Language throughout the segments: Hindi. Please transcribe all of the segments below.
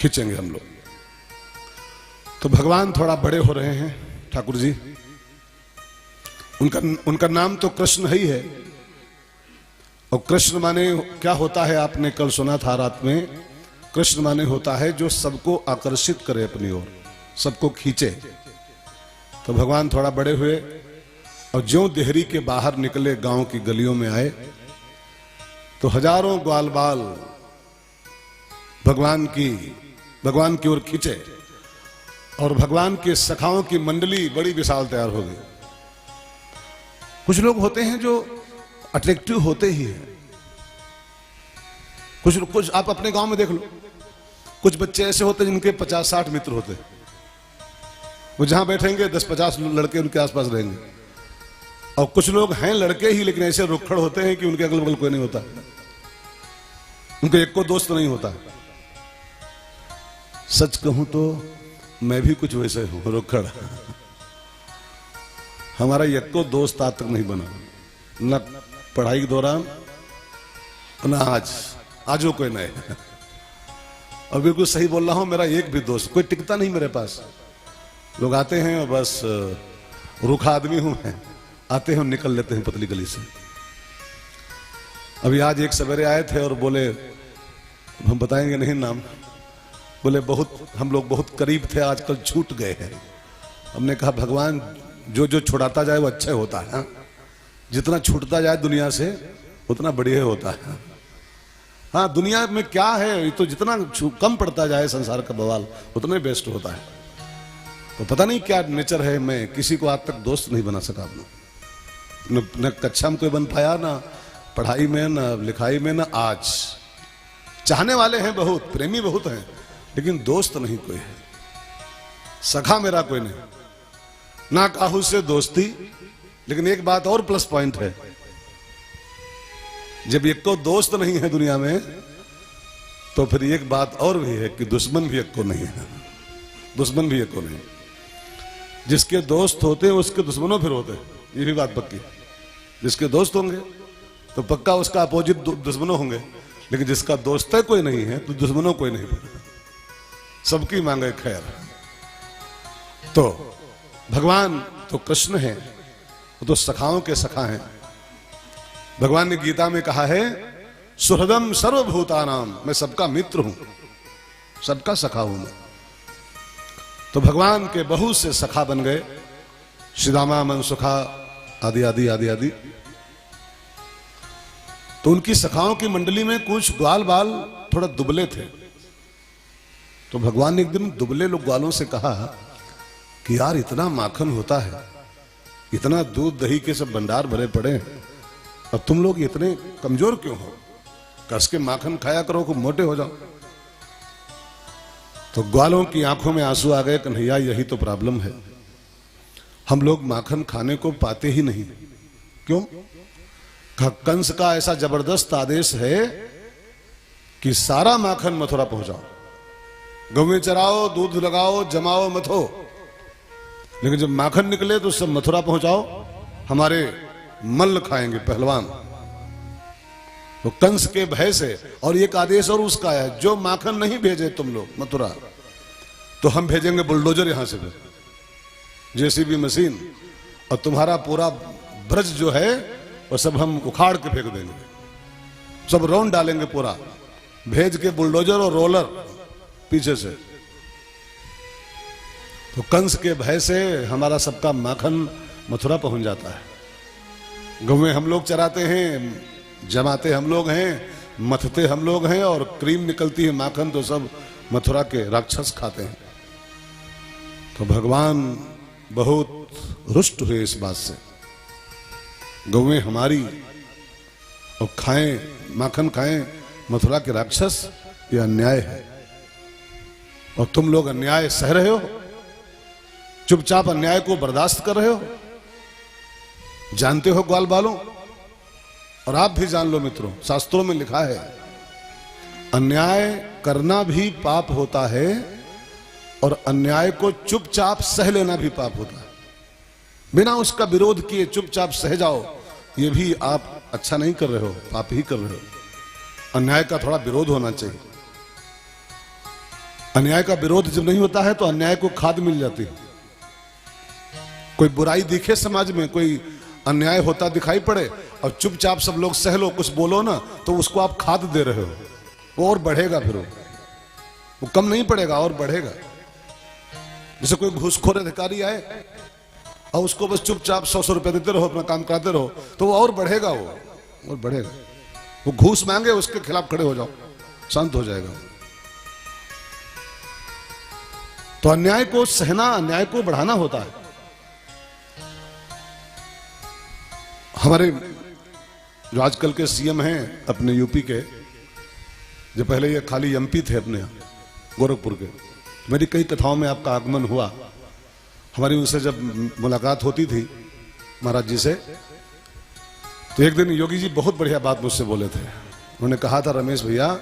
खींचेंगे हम लोग। तो भगवान थोड़ा बड़े हो रहे हैं ठाकुर जी। उनका नाम तो कृष्ण ही है। और कृष्ण माने क्या होता है, आपने कल सुना था रात में। कृष्ण माने होता है जो सबको आकर्षित करे अपनी ओर, सबको खींचे। तो भगवान थोड़ा बड़े हुए और ज्यों देहरी के बाहर निकले, गांव की गलियों में आए, तो हजारों ग्वाल बाल भगवान की ओर खींचे और भगवान के सखाओं की मंडली बड़ी विशाल तैयार हो गई। कुछ लोग होते हैं जो अट्रैक्टिव होते ही हैं। कुछ आप अपने गांव में देख लो, कुछ बच्चे ऐसे होते हैं जिनके 50-60 मित्र होते हैं। वो जहां बैठेंगे 10-50 लड़के उनके आसपास रहेंगे। और कुछ लोग हैं लड़के ही लेकिन ऐसे रुक्खड़ होते हैं कि उनके अगल बगल कोई नहीं होता, उनके एक को दोस्त नहीं होता। सच कहूं तो मैं भी कुछ वैसे हूं, रुक्खड़। हमारा एक को दोस्त आज तक नहीं बना, न पढ़ाई के दौरान न आजो कोई नहीं। और बिल्कुल सही बोल रहा हूं, मेरा एक भी दोस्त कोई टिकता नहीं मेरे पास। लोग आते हैं और बस रूखा आदमी हूं मैं, आते हैं और निकल लेते हैं पतली गली से। अभी आज एक सवेरे आए थे और बोले, हम बताएंगे नहीं नाम, बोले हम लोग बहुत करीब थे, आजकल छूट गए हैं। हमने कहा भगवान जो जो छुड़ाता जाए वो अच्छा होता है। जितना छूटता जाए दुनिया से उतना बढ़िया होता है। हाँ, दुनिया में क्या है, ये तो जितना कम पड़ता जाए संसार का बवाल उतना बेस्ट होता है। तो पता नहीं क्या नेचर है, मैं किसी को आज तक दोस्त नहीं बना सका। न कक्षा में कोई बन पाया, ना पढ़ाई में, ना लिखाई में, ना आज। चाहने वाले हैं बहुत, प्रेमी बहुत हैं, लेकिन दोस्त नहीं कोई है। सखा मेरा कोई नहीं, ना काहू से दोस्ती। लेकिन एक बात और प्लस पॉइंट है, जब एक को दोस्त नहीं है दुनिया में, तो फिर एक बात और भी है कि दुश्मन भी एक को नहीं है। दुश्मन भी एक को नहीं। जिसके दोस्त होते हैं उसके दुश्मनों फिर होते हैं, ये भी बात पक्की। जिसके दोस्त होंगे तो पक्का उसका अपोजिट दुश्मनों होंगे, लेकिन जिसका दोस्त है कोई नहीं है तो दुश्मनों कोई नहीं, सबकी मांगे खैर। तो भगवान तो कृष्ण है, वो तो सखाओं के सखा हैं। भगवान ने गीता में कहा है, सुहृदम सर्वभूतानाम, मैं सबका मित्र हूं, सबका सखा हूं मैं। तो भगवान के बहुत से सखा बन गए, श्रीदामा, मनसुखा आदि आदि आदि आदि। तो उनकी सखाओं की मंडली में कुछ ग्वाल बाल थोड़ा दुबले थे। तो भगवान ने एक दिन दुबले लोग ग्वालों से कहा कि यार इतना माखन होता है, इतना दूध दही के सब भंडार भरे पड़े हैं, और तुम लोग इतने कमजोर क्यों हो? कस के माखन खाया करो, खूब मोटे हो जाओ। तो ग्वालों की आंखों में आंसू आ गए, कन्हैया यही तो प्रॉब्लम है, हम लोग माखन खाने को पाते ही नहीं। क्यों? कंस का ऐसा जबरदस्त आदेश है कि सारा माखन मथुरा पहुंचाओ, गौवें चराओ, दूध लगाओ, जमाओ, मथो, लेकिन जब माखन निकले तो सब मथुरा पहुंचाओ, हमारे मल्ल खाएंगे, पहलवान। तो कंस के भय से, और एक आदेश और उसका है, जो माखन नहीं भेजे तुम लोग मथुरा, तो हम भेजेंगे बुलडोजर यहां से, जेसीबी मशीन, और तुम्हारा पूरा ब्रज जो है वो सब हम उखाड़ के फेंक देंगे, सब रौंद डालेंगे पूरा, भेज के बुलडोजर और रोलर पीछे से। तो कंस के भय से हमारा सबका माखन मथुरा पहुंच जाता है। गौवें हम लोग चराते हैं, जमाते हम लोग हैं, मथते हम लोग हैं, और क्रीम निकलती है, माखन तो सब मथुरा के राक्षस खाते हैं। तो भगवान बहुत रुष्ट हुए इस बात से, गौवें हमारी और खाएं, माखन खाएं मथुरा के राक्षस, यह अन्याय है। और तुम लोग अन्याय सह रहे हो, चुपचाप अन्याय को बर्दाश्त कर रहे हो। जानते हो ग्वाल बालों, और आप भी जान लो मित्रों, शास्त्रों में लिखा है अन्याय करना भी पाप होता है, और अन्याय को चुपचाप सह लेना भी पाप होता है। बिना उसका विरोध किए चुपचाप सह जाओ, ये भी आप अच्छा नहीं कर रहे हो, पाप ही कर रहे हो। अन्याय का थोड़ा विरोध होना चाहिए। अन्याय का विरोध जब नहीं होता है तो अन्याय को खाद मिल जाती है। कोई बुराई दिखे समाज में, कोई अन्याय होता दिखाई पड़े और चुपचाप सब लोग सह लो, कुछ बोलो ना, तो उसको आप खाद दे रहे हो, वो और बढ़ेगा, फिर वो कम नहीं पड़ेगा और बढ़ेगा। जैसे कोई घूसखोर अधिकारी आए और उसको बस चुपचाप 100 रुपए देते रहो, अपना काम कराते रहो, तो वो और बढ़ेगा, वो और बढ़ेगा। वो घूस मांगे उसके खिलाफ खड़े हो जाओ, शांत हो जाएगा। तो अन्याय को सहना, अन्याय को बढ़ाना होता है। हमारे जो आजकल के सीएम हैं अपने यूपी के, जो पहले ये खाली एमपी थे अपने गोरखपुर के, मेरी कई कथाओं में आपका आगमन हुआ। हमारी उनसे जब मुलाकात होती थी महाराज जी से, तो एक दिन योगी जी बहुत बढ़िया बात मुझसे बोले थे। उन्होंने कहा था, रमेश भैया,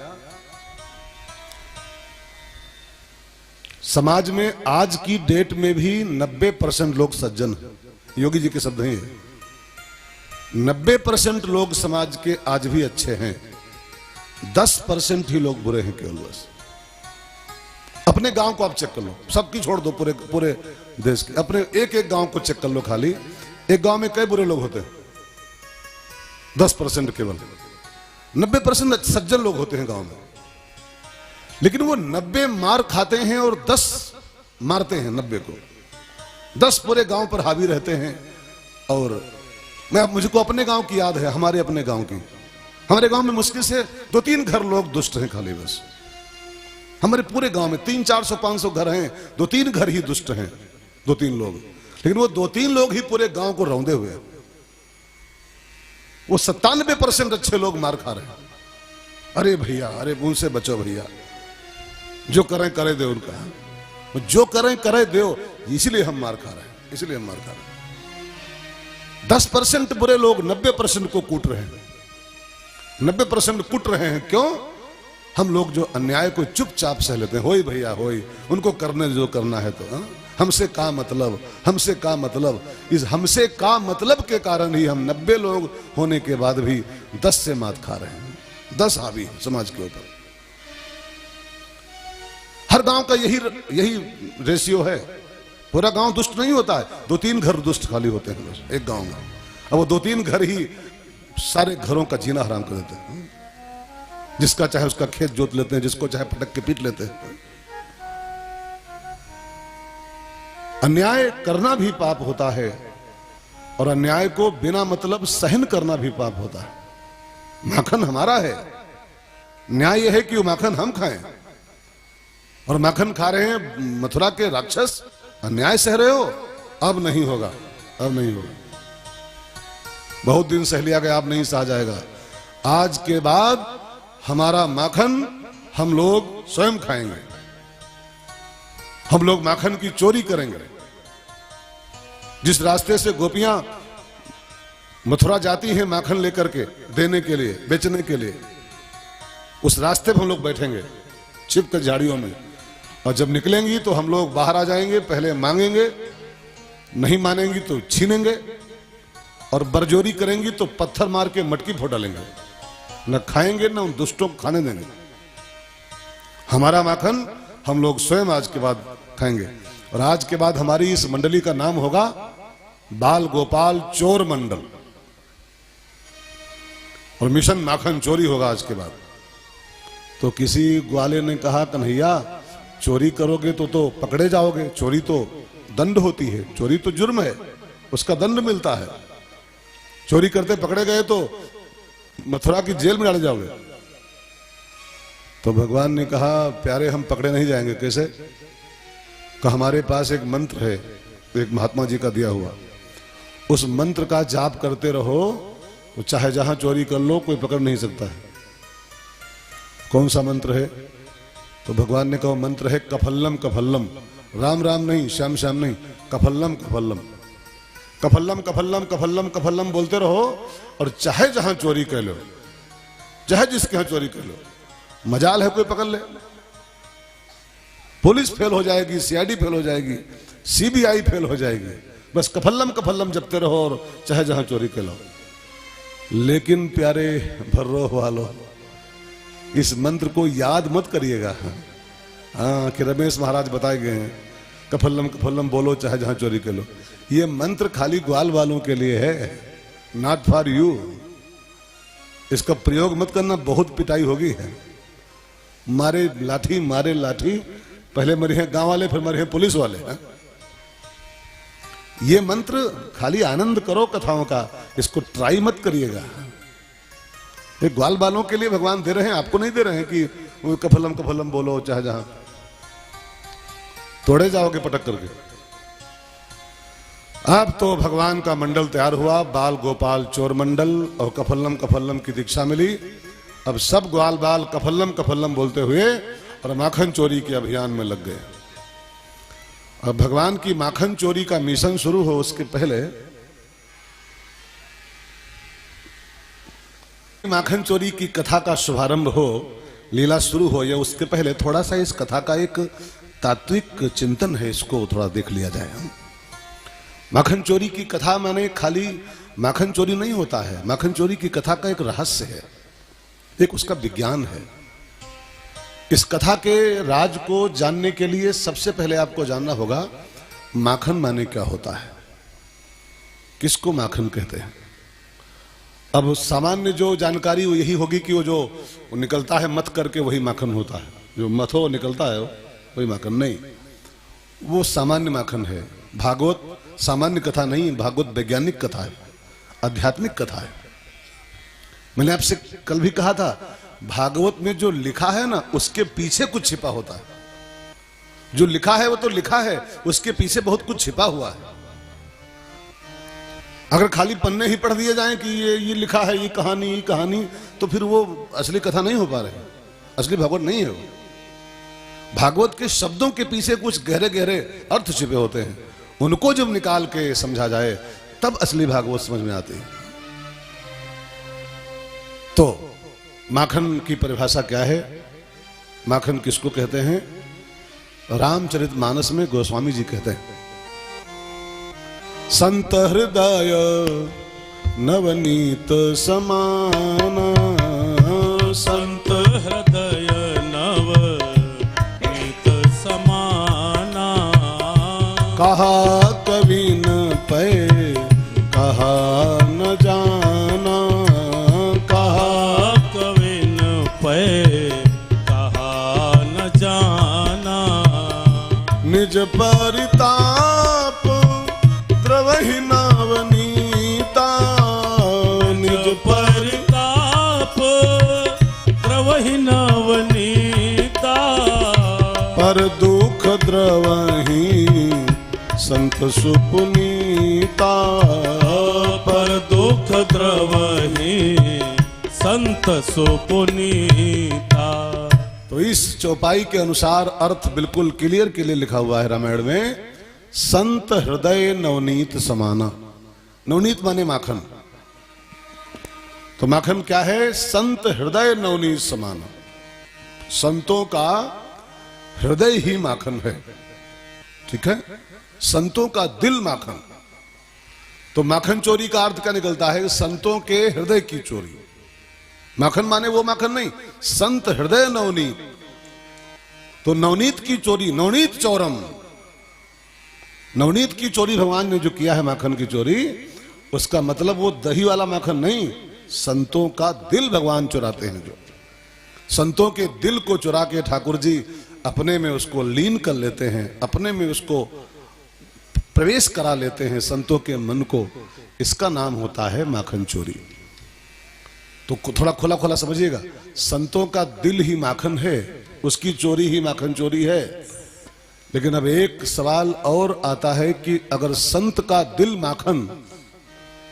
समाज में आज की डेट में भी 90% लोग सज्जन हैं। योगी जी के शब्द नहीं है, 90% लोग समाज के आज भी अच्छे हैं, 10% ही लोग बुरे हैं केवल। बस अपने गांव को आप चेक कर लो, सबकी छोड़ दो, पूरे पूरे देश के अपने एक एक गांव को चेक कर लो। खाली एक गांव में कई बुरे लोग होते हैं? 10% केवल। 90% सज्जन लोग होते हैं गांव में, लेकिन वो 90 मार खाते हैं और 10 मारते हैं 90 को। 10 पूरे गांव पर हावी रहते हैं। और मुझको अपने गांव की याद है, हमारे अपने गांव की। हमारे गांव में मुश्किल से 2-3 घर लोग दुष्ट हैं खाली, बस। हमारे पूरे गांव में 300-400-500 घर हैं, 2-3 घर ही दुष्ट हैं, 2-3 लोग। लेकिन वो 2-3 लोग ही पूरे गांव को रौंदे हुए हैं। वो 97% अच्छे लोग मार खा रहे हैं। अरे भैया, अरे उनसे बचो भैया, जो करें करे दो उनका, जो करें करे दो, इसीलिए हम मार खा रहे हैं, इसलिए हम मार खा रहे हैं। 10% बुरे लोग 90% को कूट रहे हैं, 90% कूट रहे हैं। क्यों? हम लोग जो अन्याय को चुपचाप सह लेते हैं, होई भैया होई, उनको करने जो करना है, तो हमसे का मतलब, हमसे का मतलब। इस हमसे का मतलब के कारण ही हम 90 लोग होने के बाद भी 10 से मात खा रहे हैं, 10 हावी समाज के ऊपर। हर गांव का यही रेशियो है। पूरा गांव दुष्ट नहीं होता है, 2-3 घर दुष्ट खाली होते हैं बस एक गांव में। अब वो 2-3 घर ही सारे घरों का जीना हराम कर देते हैं। जिसका चाहे उसका खेत जोत लेते हैं, जिसको चाहे पटक के पीट लेते हैं। अन्याय करना भी पाप होता है, और अन्याय को बिना मतलब सहन करना भी पाप होता है। माखन हमारा है, न्याय यह है कि वो माखन हम खाएं, और माखन खा रहे हैं मथुरा के राक्षस, अन्याय सह रहे हो। अब नहीं होगा, अब नहीं होगा। बहुत दिन सह लिया गया, अब नहीं सहा जाएगा। आज के बाद हमारा माखन हम लोग स्वयं खाएंगे। हम लोग माखन की चोरी करेंगे। जिस रास्ते से गोपियां मथुरा जाती हैं माखन लेकर के देने के लिए, बेचने के लिए, उस रास्ते पर हम लोग बैठेंगे छिप कर झाड़ियों में। और जब निकलेंगी तो हम लोग बाहर आ जाएंगे, पहले मांगेंगे, नहीं मानेंगी तो छीनेंगे, और बरजोरी करेंगी तो पत्थर मार के मटकी फोड़ डालेंगे। न खाएंगे न उन दुष्टों को खाने देंगे। हमारा माखन हम लोग स्वयं आज के बाद खाएंगे। और आज के बाद हमारी इस मंडली का नाम होगा बाल गोपाल चोर मंडल, और मिशन माखन चोरी होगा आज के बाद। तो किसी ग्वाले ने कहा, कन्हैया चोरी करोगे तो पकड़े जाओगे, चोरी तो दंड होती है, चोरी तो जुर्म है, उसका दंड मिलता है। चोरी करते पकड़े गए तो मथुरा की जेल में डाले जाओगे। तो भगवान ने कहा, प्यारे हम पकड़े नहीं जाएंगे। कैसे? कहा हमारे पास एक मंत्र है, एक महात्मा जी का दिया हुआ, उस मंत्र का जाप करते रहो, तो चाहे जहां चोरी कर लो कोई पकड़ नहीं सकता है। कौन सा मंत्र है? तो भगवान ने कहा मंत्र है कफल्लम कफल्लम, राम राम नहीं, श्याम श्याम नहीं, कफल्लम कफल्लम, कफल्लम कफल्लम कफल्लम कफल्लम बोलते रहो, और चाहे जहां चोरी कर लो, चाहे जिसके यहां चोरी कर लो, मजाल है कोई पकड़ ले। पुलिस फेल हो जाएगी, सीआईडी फेल हो जाएगी, सीबीआई फेल हो जाएगी, बस कफल्लम कफल्लम जपते रहो और चाहे जहां चोरी कर लो। लेकिन प्यारे भर्रो वालों, इस मंत्र को याद मत करिएगा, हाँ, कि रमेश महाराज बताए गए हैं, कफल्लम कफल्लम बोलो चाहे जहां चोरी के लो। ये मंत्र खाली ग्वाल वालों के लिए है, नॉट फॉर यू। इसका प्रयोग मत करना, बहुत पिटाई होगी है। मारे लाठी, पहले मरे हैं गांव वाले, फिर मरे हैं पुलिस वाले है? ये मंत्र खाली आनंद करो कथाओं का, इसको ट्राई मत करिएगा। ये ग्वाल बालों के लिए भगवान दे रहे हैं, आपको नहीं दे रहे हैं कि वो कफल्लम कफल्लम बोलो चाहे जहां, तोड़े जाओगे पटक करके। अब तो भगवान का मंडल तैयार हुआ, बाल गोपाल चोर मंडल, और कफल्लम कफल्लम की दीक्षा मिली। अब सब ग्वाल बाल कफल्लम कफल्लम बोलते हुए और माखन चोरी के अभियान में लग गए। अब भगवान की माखन चोरी का मिशन शुरू हो उसके पहले, माखन चोरी की कथा का शुभारंभ हो, लीला शुरू हो, या उसके पहले थोड़ा सा इस कथा का एक तात्विक चिंतन है, इसको थोड़ा देख लिया जाए। माखन चोरी की कथा माने खाली माखन चोरी नहीं होता है, माखन चोरी की कथा का एक रहस्य है, एक उसका विज्ञान है। इस कथा के राज को जानने के लिए सबसे पहले आपको जानना होगा माखन माने क्या होता है, किसको माखन कहते हैं। अब सामान्य जो जानकारी वो यही होगी कि वो जो निकलता है मत करके वही माखन होता है, जो मथो निकलता है वही माखन नहीं, वो सामान्य माखन है। भागवत सामान्य कथा नहीं, भागवत वैज्ञानिक कथा है, आध्यात्मिक कथा है। मैंने आपसे कल भी कहा था, भागवत में जो लिखा है ना उसके पीछे कुछ छिपा होता है। जो लिखा है वो तो लिखा है, उसके पीछे बहुत कुछ छिपा हुआ है। अगर खाली पन्ने ही पढ़ दिए जाएं कि ये लिखा है, ये कहानी, तो फिर वो असली कथा नहीं हो पा रही, असली भागवत नहीं है वो। भागवत के शब्दों के पीछे कुछ गहरे गहरे अर्थ छिपे होते हैं, उनको जब निकाल के समझा जाए तब असली भागवत समझ में आती है। तो माखन की परिभाषा क्या है, माखन किसको कहते हैं? रामचरितमानस में गोस्वामी जी कहते हैं, संत हृदय नवनीत समाना, संत हृदय नवनीत समाना, कहा कवि न पै कहा न जाना, कहा कवि न पै कहा न जाना, निज परिताप द्रवहि नवनीता, निज परिताप द्रवहि नवनीता, पर दुख द्रवहि संत सुपुनीता, पर दुख द्रवहि संत सुपुनीता। तो इस चौपाई के अनुसार अर्थ बिल्कुल क्लियर के लिए लिखा हुआ है रामायण में, संत हृदय नवनीत समाना। नवनीत माने माखन, तो माखन क्या है? संत हृदय नवनीत समाना, संतों का हृदय ही माखन है, ठीक है, संतों का दिल माखन। तो माखन चोरी का अर्थ क्या निकलता है? संतों के हृदय की चोरी। माखन माने वो माखन नहीं, संत हृदय नवनीत। तो नवनीत की चोरी, नवनीत चौरम, नवनीत की चोरी भगवान ने जो किया है, माखन की चोरी, उसका मतलब वो दही वाला माखन नहीं, संतों का दिल भगवान चुराते हैं। जो संतों के दिल को चुरा के ठाकुर जी अपने में उसको लीन कर लेते हैं, अपने में उसको प्रवेश करा लेते हैं, संतों के मन को, इसका नाम होता है माखन चोरी। तो थोड़ा खोला खोला समझिएगा, संतों का दिल ही माखन है, उसकी चोरी ही माखन चोरी है। लेकिन अब एक सवाल और आता है कि अगर संत का दिल माखन,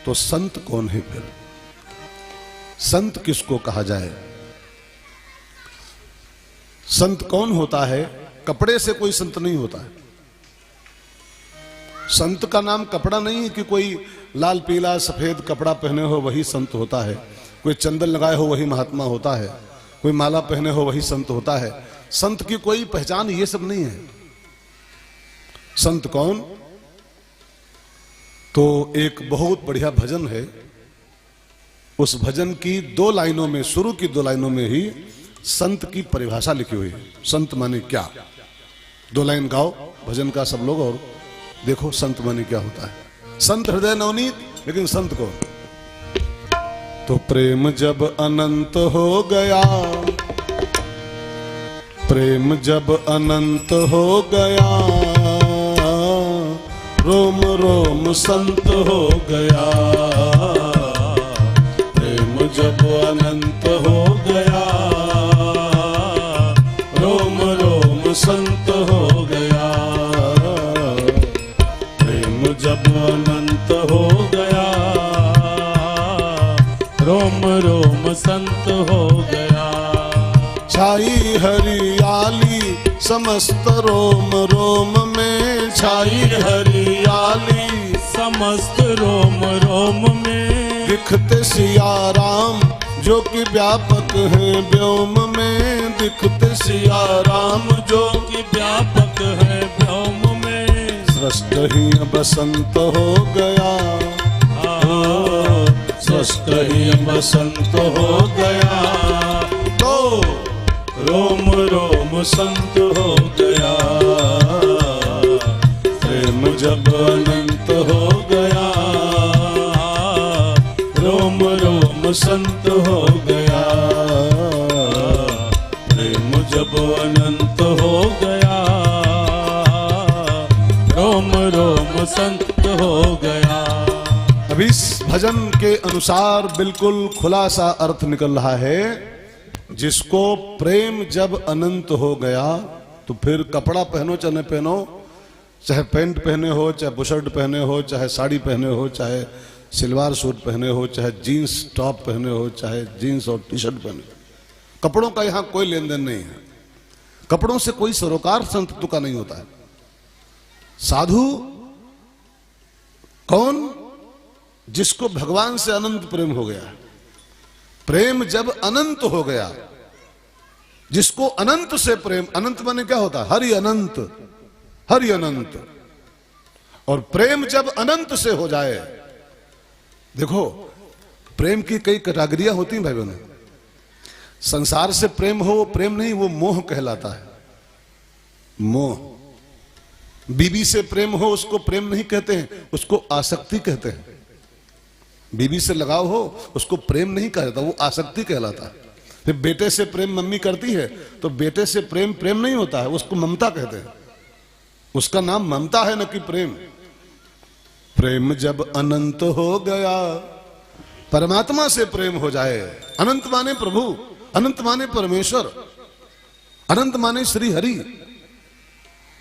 तो संत कौन है फिर? संत किसको कहा जाए? संत कौन होता है? कपड़े से कोई संत नहीं होता है। संत का नाम कपड़ा नहीं है कि कोई लाल पीला सफेद कपड़ा पहने हो वही संत होता है, कोई चंदन लगाए हो वही महात्मा होता है, कोई माला पहने हो वही संत होता है। संत की कोई पहचान ये सब नहीं है। संत कौन? तो एक बहुत बढ़िया भजन है, उस भजन की 2 लाइनों में, शुरू की 2 लाइनों में ही संत की परिभाषा लिखी हुई है। संत माने क्या? 2 लाइन गाओ भजन का सब लोग और देखो संत माने क्या होता है। संत हृदय नवनीत, लेकिन संत को तो प्रेम जब अनंत हो गया, प्रेम जब अनंत हो गया, रोम रोम संत हो गया। प्रेम जब अनंत हो गया, रोम रोम संत हो गया। प्रेम जब अनंत हो गया, रोम रोम संत हो गया। छाई हरियाली समस्त रोम रोम में, छाई हरियाली समस्त रोम रोम में। दिखते सिया राम जो कि व्यापक है व्योम में, दिखते सिया राम जो कि व्यापक है व्योम में। सृष्ट ही बसंत हो गया, सृष्ट ही बसंत हो गया। तो रोम रोम संत हो गया। प्रेम जब अनंत हो गया, रोम रोम संत हो गया। प्रेम जब अनंत हो गया, रोम रोम संत हो गया। अब इस भजन के अनुसार बिल्कुल खुलासा अर्थ निकल रहा है। जिसको प्रेम जब अनंत हो गया, तो फिर कपड़ा पहनो चाहे न पहनो, चाहे पैंट पहने हो, चाहे बुशर्ट पहने हो, चाहे साड़ी पहने हो, चाहे सलवार सूट पहने हो, चाहे जीन्स टॉप पहने हो, चाहे जीन्स और टी शर्ट पहने हो, कपड़ों का यहां कोई लेन देन नहीं है। कपड़ों से कोई सरोकार संतत्व का नहीं होता है। साधु कौन? जिसको भगवान से अनंत प्रेम हो गया। प्रेम जब अनंत हो गया, जिसको अनंत से प्रेम, अनंत माने क्या होता है? हरि अनंत, हरि अनंत। और प्रेम जब अनंत से हो जाए, देखो प्रेम की कई कैटेगरियां होती हैं भाई बहनों। संसार से प्रेम हो, प्रेम नहीं, वो मोह कहलाता है। मोह। बीबी से प्रेम हो, उसको प्रेम नहीं कहते हैं, उसको आसक्ति कहते हैं। बीबी से लगाव हो, उसको प्रेम नहीं कहता, वो आसक्ति कहलाता है। फिर बेटे से प्रेम मम्मी करती है, तो बेटे से प्रेम प्रेम नहीं होता है, उसको ममता कहते हैं। उसका नाम ममता है, न कि प्रेम। प्रेम जब अनंत हो गया, परमात्मा से प्रेम हो जाए। अनंत माने प्रभु, अनंत माने परमेश्वर, अनंत माने श्री हरि।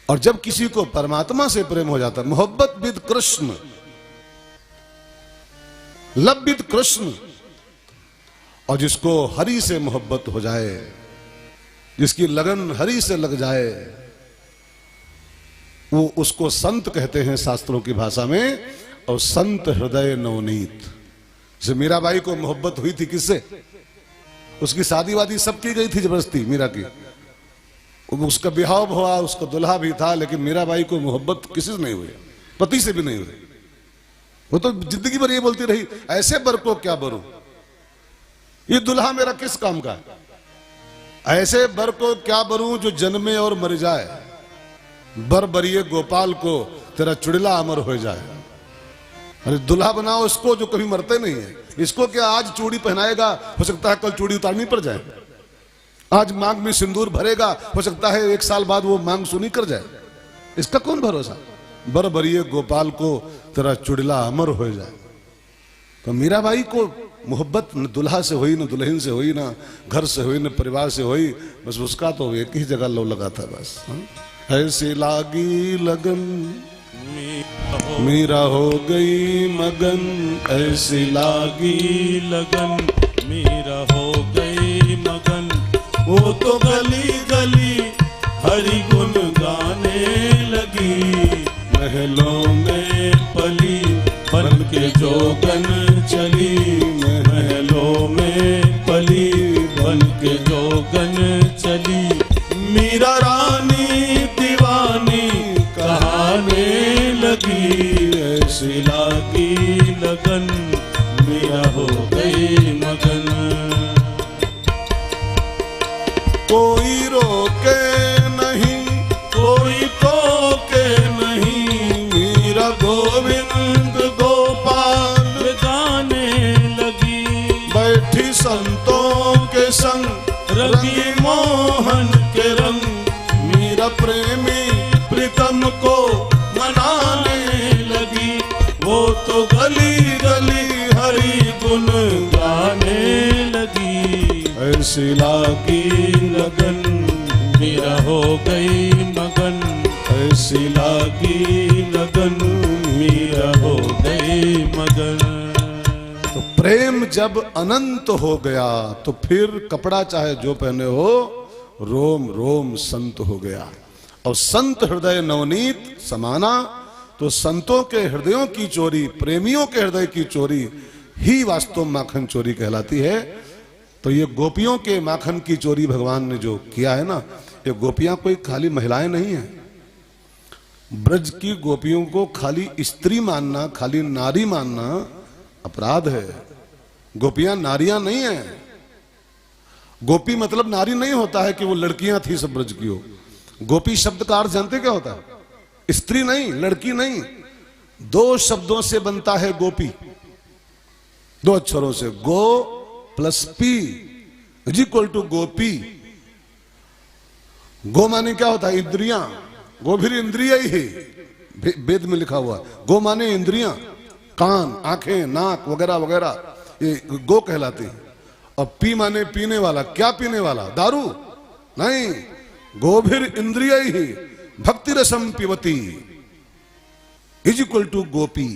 और जब किसी को परमात्मा से प्रेम हो जाता है, मोहब्बत with Krishna, love with Krishna, और जिसको हरि से मोहब्बत हो जाए, जिसकी लगन हरि से लग जाए, वो उसको संत कहते हैं शास्त्रों की भाषा में। और संत हृदय नवनीत। जैसे मीराबाई को मोहब्बत हुई थी किससे? उसकी शादी वादी सब की गई थी जबरदस्ती मीरा की। उसका बिहाव हुआ, उसका दुल्हा भी था, लेकिन मीराबाई को मोहब्बत किसी से नहीं हुई, पति से भी नहीं हुई। वो तो जिंदगी भर ये बोलती रही, ऐसे बर को क्या बरूं, ये दुल्हा मेरा किस काम का? ऐसे बर को क्या बरूं जो जन्मे और मर जाए, बर बरिए गोपाल को तेरा चुड़ला अमर हो जाए। अरे दुल्हा बनाओ उसको जो कभी मरते नहीं है। इसको क्या आज चूड़ी पहनाएगा, हो सकता है कल चूड़ी उतारनी पड़ जाए। आज मांग में सिंदूर भरेगा, हो सकता है 1 साल बाद वो मांग सुनी कर जाए। इसका कौन भरोसा? बर बरिए गोपाल को तेरा चुड़ला अमर हो जाए। तो मीराबाई को मोहब्बत न दुल्हा से हुई, न दुल्हन से हुई, न घर से हुई, न परिवार से हुई। बस उसका तो एक ही जगह लो लगा था बस। ऐसी लागी लगन मीरा हो गई मगन, ऐसी लागी लगन मीरा हो गई मगन। वो तो गली गली हरि गुण गाने लगी, महलों में पली बन के जोगन चली, महलों में पली बन के जोगन चली। मीरा रानी दीवानी कहाने लगी, ऐसी लागी लगन मीरा हो गई मगन। प्रेमी प्रीतम को मनाने लगी, वो तो गली गली हरि गुण गाने लगी। ऐसी लागी लगन मीरा हो गई मगन, ऐसी लागी लगन मीरा हो गई मगन। तो प्रेम जब अनंत हो गया तो फिर कपड़ा चाहे जो पहने हो, रोम रोम संत हो गया। और संत हृदय नवनीत समाना, तो संतों के हृदयों की चोरी, प्रेमियों के हृदय की चोरी ही वास्तव माखन चोरी कहलाती है। तो ये गोपियों के माखन की चोरी भगवान ने जो किया है ना, ये गोपियां कोई खाली महिलाएं नहीं है। ब्रज की गोपियों को खाली स्त्री मानना, खाली नारी मानना अपराध है। गोपियां नारियां नहीं है। गोपी मतलब नारी नहीं होता है कि वो लड़कियां थी सब ब्रज की हो। गोपी शब्द का अर्थ जानते क्या होता है? स्त्री नहीं, लड़की नहीं। दो शब्दों से बनता है गोपी, दो अक्षरों से, गो प्लस पी इज इक्वल टू गोपी। गो माने क्या होता है? इंद्रियां। गो भी इंद्रिया ही है, वेद में लिखा हुआ। गो माने इंद्रियां, कान, आंखें, नाक वगैरह वगैरह, ये गो कहलाती है। और पी माने पीने वाला। क्या पीने वाला? दारू नहीं, गोभिर इंद्रिय ही भक्ति रसम पिबती इज इक्वल टू गोपी।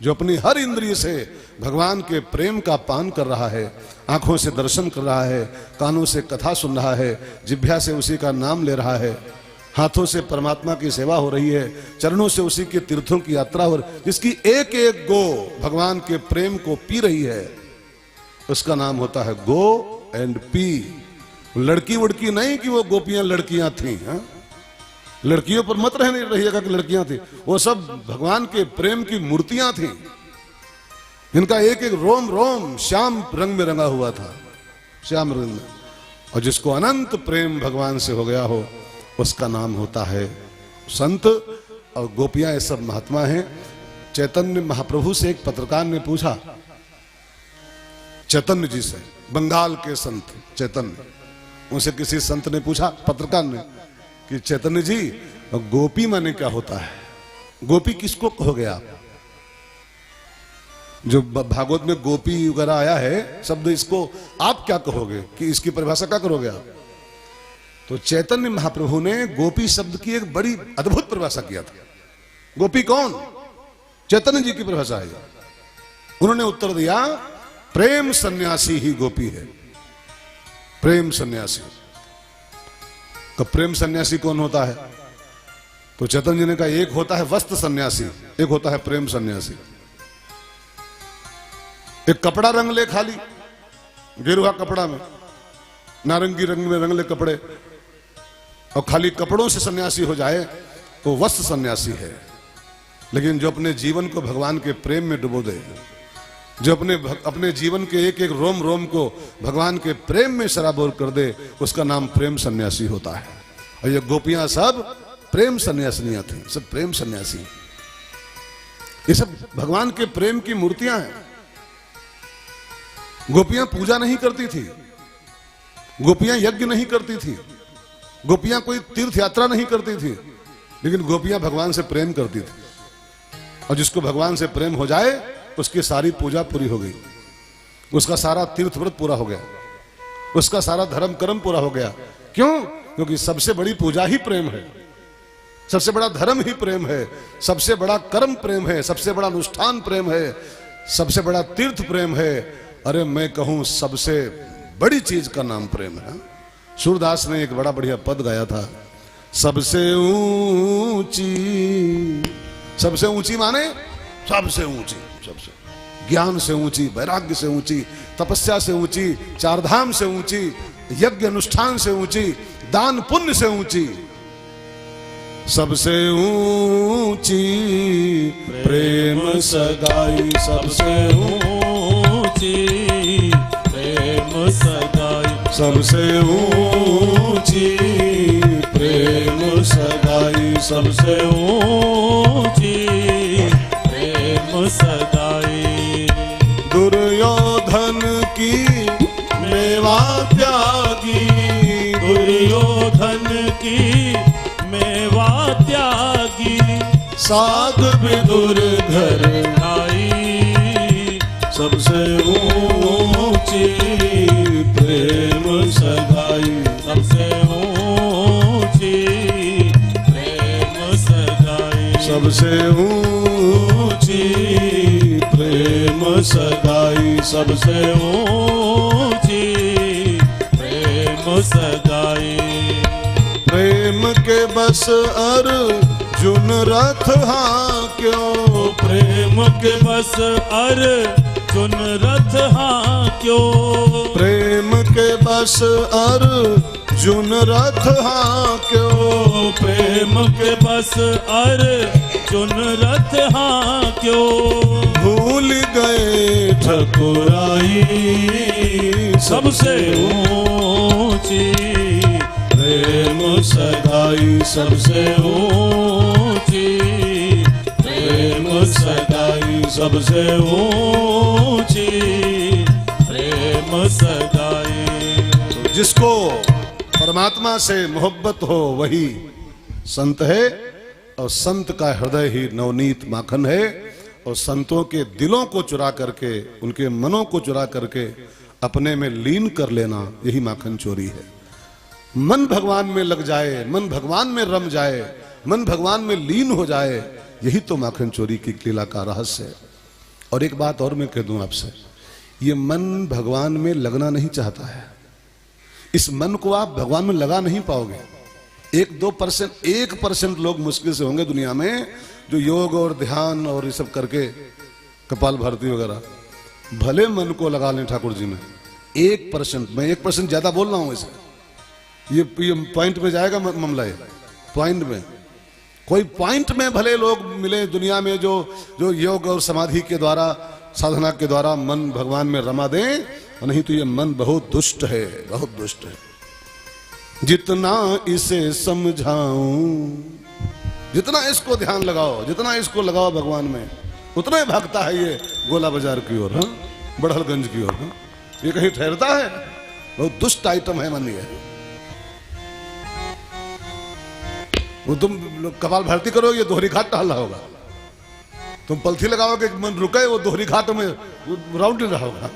जो अपनी हर इंद्रिय से भगवान के प्रेम का पान कर रहा है, आंखों से दर्शन कर रहा है, कानों से कथा सुन रहा है, जिह्वा से उसी का नाम ले रहा है, हाथों से परमात्मा की सेवा हो रही है, चरणों से उसी के तीर्थों की यात्रा हो रही है, जिसकी एक एक गो भगवान के प्रेम को पी रही है, उसका नाम होता है गो एंड पी। लड़की वड़की नहीं कि वो गोपियां लड़कियां थी। लड़कियों पर मत रहने रहिएगा कि लड़कियां थी, वो सब भगवान के प्रेम की मूर्तियां थी। इनका एक एक रोम रोम श्याम रंग में रंगा हुआ था, श्याम रंग में। और जिसको अनंत प्रेम भगवान से हो गया हो, उसका नाम होता है संत। और गोपियां ये सब महात्मा हैं। चैतन्य महाप्रभु से एक पत्रकार ने पूछा, चैतन्य जी से, बंगाल के संत चैतन्य, उनसे किसी संत ने पूछा, पत्रकार ने, कि चैतन्य जी गोपी माने क्या होता है? गोपी किसको कहोगे आप? जो भागवत में गोपी वगैरह आया है शब्द, इसको आप क्या कहोगे? कि इसकी परिभाषा क्या करोगे आप? तो चैतन्य महाप्रभु ने गोपी शब्द की एक बड़ी अद्भुत परिभाषा किया था। गोपी कौन? चैतन्य जी की परिभाषा है। उन्होंने उत्तर दिया, प्रेम सन्यासी ही गोपी है। प्रेम सन्यासी। तो प्रेम सन्यासी कौन होता है? तो चैतन्य जी ने कहा, एक होता है वस्त्र सन्यासी, एक होता है प्रेम सन्यासी। एक कपड़ा रंग ले खाली, गेरुआ कपड़ा में, नारंगी रंग में रंग ले कपड़े, और खाली कपड़ों से सन्यासी हो जाए तो वस्त्र सन्यासी है। लेकिन जो अपने जीवन को भगवान के प्रेम में डुबो दे, जो अपने जीवन के एक एक रोम रोम को भगवान के प्रेम में सराबोर कर दे, उसका नाम प्रेम सन्यासी होता है। और ये गोपियां सब प्रेम सन्यासिनियां थी, सब प्रेम सन्यासी। ये सब भगवान के प्रेम की मूर्तियां हैं। गोपियां पूजा नहीं करती थी, गोपियां यज्ञ नहीं करती थी, गोपियां कोई तीर्थ यात्रा नहीं करती थी, लेकिन गोपियां भगवान से प्रेम करती थी। और जिसको भगवान से प्रेम हो जाए, उसकी सारी पूजा पूरी हो गई, उसका सारा तीर्थ व्रत पूरा हो गया, उसका सारा धर्म कर्म पूरा हो गया। क्यों? क्योंकि सबसे बड़ी पूजा ही प्रेम है, सबसे बड़ा धर्म ही प्रेम है, सबसे बड़ा कर्म प्रेम है, सबसे बड़ा अनुष्ठान प्रेम है, सबसे बड़ा तीर्थ प्रेम है। अरे मैं कहूं, सबसे बड़ी चीज का नाम प्रेम है। सूरदास ने एक बड़ा बढ़िया पद गाया था, सबसे ऊंची, सबसे ऊंची माने सबसे ऊंची, सबसे ज्ञान से ऊंची, वैराग्य से ऊंची, तपस्या से ऊंची, चारधाम से ऊंची, यज्ञ अनुष्ठान से ऊंची, दान पुण्य से ऊंची, सबसे ऊंची प्रेम सगाई, सबसे ऊंची प्रेम सगाई, सबसे ऊंची प्रेम सगाई, सबसे ऊंची प्रेम सगाई। दुर्योधन की मेवा त्यागी, दुर्योधन की त्यागी साध विदुर घर आई सबसे ऊंची प्रेम सगाई, सबसे ऊंची प्रेम सगाई सबसे ऊंची प्रेम सगाई, सबसे ऊंची प्रेम सगाई। प्रेम के बस अर्जुन रथ हाँ क्यों, प्रेम के बस अर्जुन रथ हाँ क्यों, प्रेम के बस अर्जुन रथ हाँ क्यों, प्रेम के बस अर्जुन रथ हाँ क्यों, भूल गए ठकुराई सबसे ऊंची प्रेम सगाई, सबसे ऊंची प्रेम सगाई, सबसे ऊंची प्रेम सगाई। जिसको परमात्मा से मोहब्बत हो वही संत है, और संत का हृदय ही नवनीत माखन है, और संतों के दिलों को चुरा करके, उनके मनों को चुरा करके अपने में लीन कर लेना, यही माखन चोरी है। मन भगवान में लग जाए, मन भगवान में रम जाए, मन भगवान में लीन हो जाए, यही तो माखन चोरी की लीला का रहस्य है। और एक बात और मैं कह दूं आपसे, ये मन भगवान में लगना नहीं चाहता है। इस मन को आप भगवान में लगा नहीं पाओगे। 1-2%, 1% लोग मुश्किल से होंगे दुनिया में जो योग और ध्यान और ये सब करके, कपाल भारती वगैरह, भले मन को लगा लें ठाकुर जी में। 1%, मैं 1% ज्यादा बोल रहा हूं इसे, ये पॉइंट में जाएगा मामला, ये पॉइंट में, कोई पॉइंट में भले लोग मिले दुनिया में जो योग और समाधि के द्वारा, साधना के द्वारा मन भगवान में रमा दें, नहीं तो ये मन बहुत दुष्ट है, बहुत दुष्ट है। जितना इसे समझाऊं, जितना इसको ध्यान लगाओ, जितना इसको लगाओ भगवान में, उतना ही भागता है ये गोला बाजार की ओर, हाँ, बड़हलगंज की ओर, हाँ? ये कहीं ठहरता है? बहुत दुष्ट आइटम है मन ये। वो तुम कपाल भारती करो, ये दोहरी घाट टहल रहा होगा। तुम पलथी लगाओगे, मन रुके, वो दोहरी घाट में राउंड रहा होगा।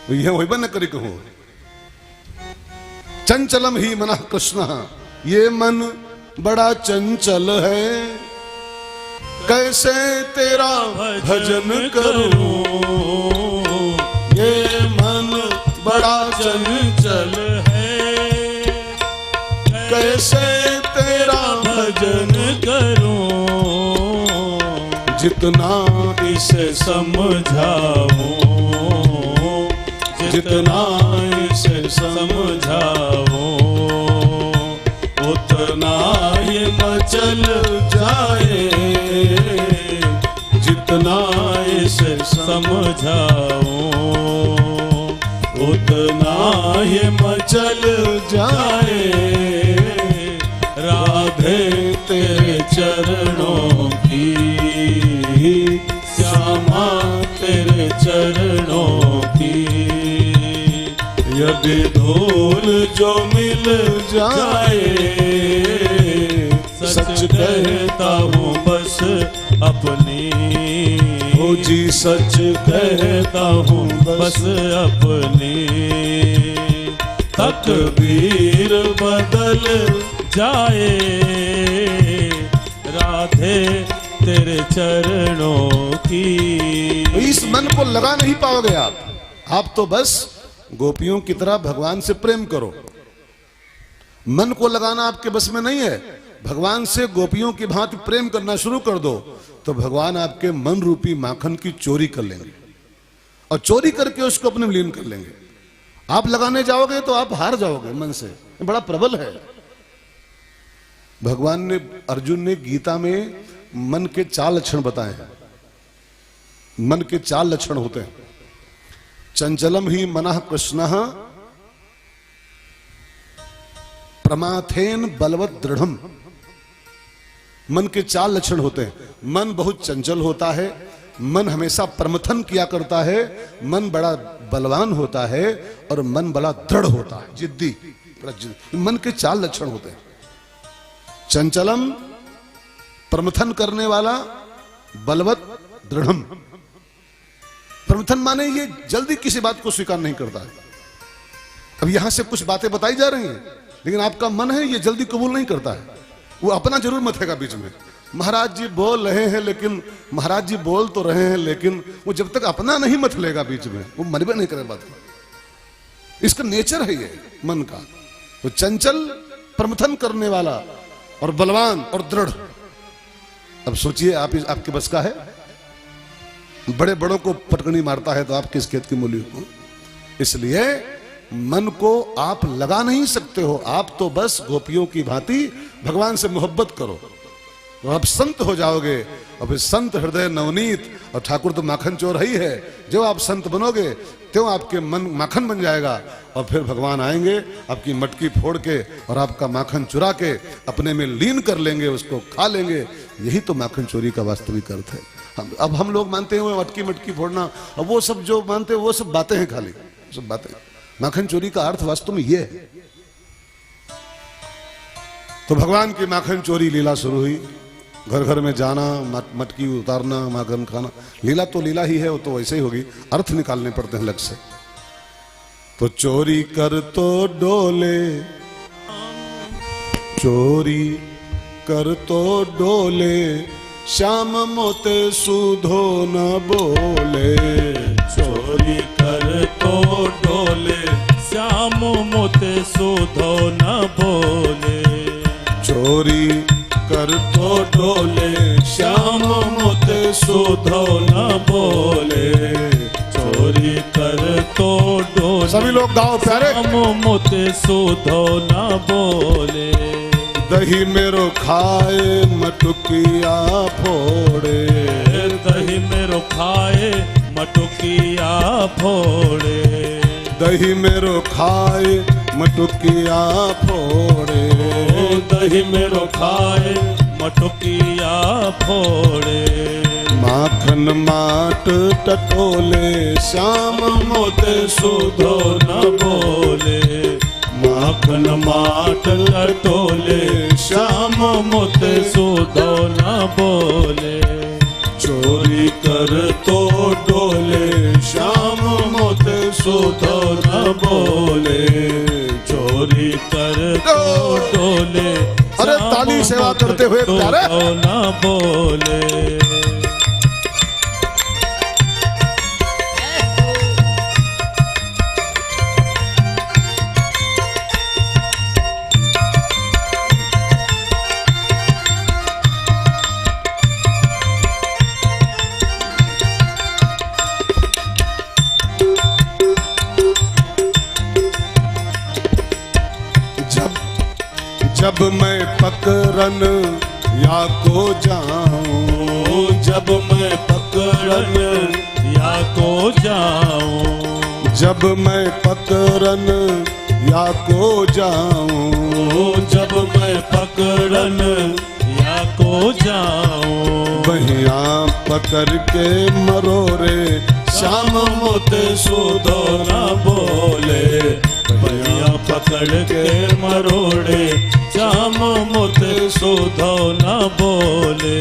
तो ये वही बन करी कहूं, चंचलम ही मना कृष्ण, ये मन बड़ा चंचल है, कैसे तेरा भजन करूं, ये मन बड़ा चंचल है, कैसे तेरा भजन करूं, जितना इसे समझाऊं, जितना इसे समझाऊं, उतना ये मचल जाए, जितना इसे समझाऊं, उतना ये मचल जाए, राधे तेरे चरणों की, श्यामा तेरे चरणों की, यदि धूल जो मिल जाए, सच कहता हूँ बस अपनी, ओ जी सच कहता हूँ बस अपनी, तकदीर बदल जाए, राधे तेरे चरणों की। इस मन को लगा नहीं पाओगे आप तो बस गोपियों की तरह भगवान से प्रेम करो। मन को लगाना आपके बस में नहीं है। भगवान से गोपियों की भांति प्रेम करना शुरू कर दो तो भगवान आपके मन रूपी माखन की चोरी कर लेंगे और चोरी करके उसको अपने लीन कर लेंगे। आप लगाने जाओगे तो आप हार जाओगे मन से, बड़ा प्रबल है। भगवान ने, अर्जुन ने गीता में मन के 4 लक्षण बताए हैं। मन के 4 लक्षण होते हैं। चंचलम ही मनः कृष्णः प्रमाथेन बलवत दृढ़म। मन के 4 लक्षण होते हैं। मन बहुत चंचल होता है, मन हमेशा प्रमथन किया करता है, मन बड़ा बलवान होता है और मन बड़ा दृढ़ होता है, जिद्दी। मन के 4 लक्षण होते हैं। चंचलम प्रमथन करने वाला बलवत दृढ़म। प्रमथन माने ये जल्दी किसी बात को स्वीकार नहीं करता है। अब यहां से कुछ बातें बताई जा रही हैं, लेकिन आपका मन है ये जल्दी कबूल नहीं करता है। वो अपना जरूर मथेगा बीच में। महाराज जी बोल रहे हैं, लेकिन महाराज जी बोल तो रहे हैं, लेकिन वो जब तक अपना नहीं मथ लेगा बीच में, वो मनबे नहीं करे बात। इसका नेचर है ये मन का। तो चंचल, प्रमथन करने वाला और बलवान और दृढ़। अब सोचिए, आपके बस का है? बड़े बड़ों को पटकनी मारता है तो आप किस खेत की मूली हो? इसलिए मन को आप लगा नहीं सकते हो। आप तो बस गोपियों की भांति भगवान से मोहब्बत करो तो आप संत हो जाओगे। और फिर संत हृदय नवनीत, और ठाकुर तो माखन चोर ही है। जो आप संत बनोगे त्यों आपके मन माखन बन जाएगा, और फिर भगवान आएंगे आपकी मटकी फोड़ के और आपका माखन चुरा के अपने में लीन कर लेंगे, उसको खा लेंगे। यही तो माखन चोरी का वास्तविक अर्थ है। अब हम लोग मानते हैं मटकी मटकी फोड़ना, और वो सब जो मानते हैं वो सब बातें हैं, खाली सब बातें। माखन चोरी का अर्थ वास्तव में ये है। तो भगवान की माखन चोरी लीला शुरू हुई। घर घर में जाना, मटकी उतारना, माखन खाना। लीला तो लीला ही है, वो तो वैसे ही होगी। अर्थ निकालने पड़ते हैं अलग से। तो चोरी कर तो डोले, चोरी कर तो डोले, श्याम मोते सुधो न बोले। चोरी कर तो डोले, श्याम मोते सुधो न बोले। चोरी कर तो डोले, श्याम मोते सुधो न बोले। चोरी कर तो डोले, सभी लोग गाओ प्यारे। श्याम मोते सुधो न बोले। दही मेरो खाए मटुकिया फोड़े, दही मेरो खाए मटुकिया फोड़े। दही मेरो खाए मटुकिया फोड़े। दही मेरो खाए मटुकिया फोड़े। माखन माट टटोले, श्याम मोते सुधो न बोले। माखन माट टटोले, श्याम मोते सुधो न बोले। चोरी कर तो डोले, श्याम मोते सुधो न बोले। चोरी कर तो डोले, अरे ताली सेवा करते हुए प्यारे न बोले। जब मैं पकड़न या को जाऊं, जब मैं पकड़न या को जाऊं। जब मैं पकड़न या को जाऊं। जब मैं पकड़न या को जाऊं। बहिया पकड़ के मरोरे, श्याम मोते सुधो न बोले। बहिया पकड़ के मरोड़े, श्याम मोते सुधो न बोले।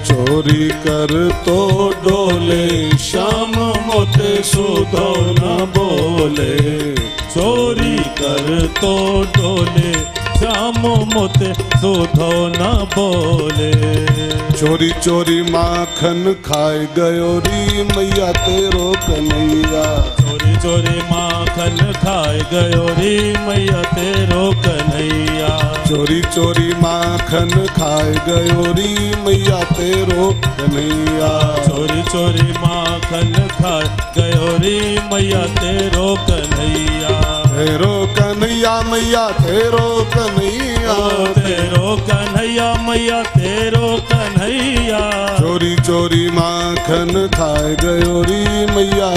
चोरी कर तो डोले, श्याम मोते सुधो न बोले। चोरी कर तो डोले, श्याम मोते सुधो न बोले। चोरी चोरी माखन खाए गयो री मैया तेरो कन्हैया। चोरी चोरी माखन खाए गयो री मैया तेरो कन्हैया। चोरी चोरी माखन खाए गयो री मैया तेरो कन्हैया। चोरी चोरी माखन खाए गयो री मैया तेरो कन्हैया। तेरो कन्हैया मैया तेरो कन्हैया। तेरो कन्हैया मैया तेरो कन्हैया। चोरी चोरी माखन खाए गयो री मैया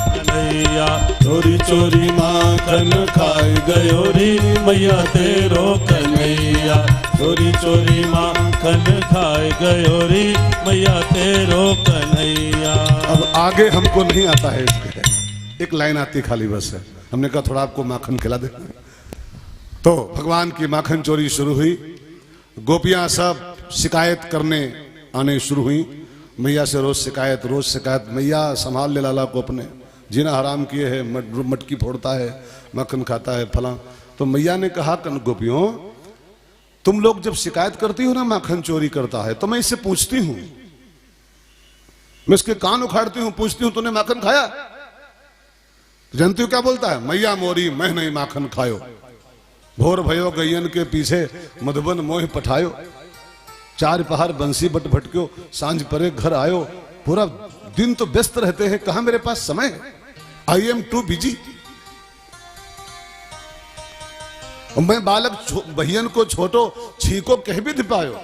कन्हैया। चोरी चोरी माखन खाए गयो री मैया तेरो कन्हैया। चोरी चोरी माखन खाए गयो री मैया तेरो कन्हैया। अब आगे हमको नहीं आता है इसके, एक लाइन आती खाली बस है। हमने कहा थोड़ा आपको माखन खिला दे। तो भगवान की माखन चोरी शुरू हुई। गोपियां सब शिकायत करने आने शुरू हुई, मैया से रोज शिकायत, मैया संभाल ले लाला को अपने, जीना हराम किए है, मटकी फोड़ता है, मक्खन खाता है, फला। तो मैया ने कहा कन गोपियों, तुम लोग जब शिकायत करती हो ना माखन चोरी करता है, तो मैं इससे पूछती हूं, मैं इसके कान उखाड़ती हूं, पूछती हूं तूने माखन खाया? जानती हो क्या बोलता है? मैया मोरी मैं नहीं माखन खायो, भोर भयो गैयन के पीछे मधुबन मोह पठायो, चार पहाड़ बंसी बट भटक्यो, सांझ परे घर आयो। पूरा दिन तो व्यस्त रहते हैं, कहां मेरे पास समय है, आई एम टू बिजी। मैं बालक बहियन को छोटो छीको कह भी दिपायो,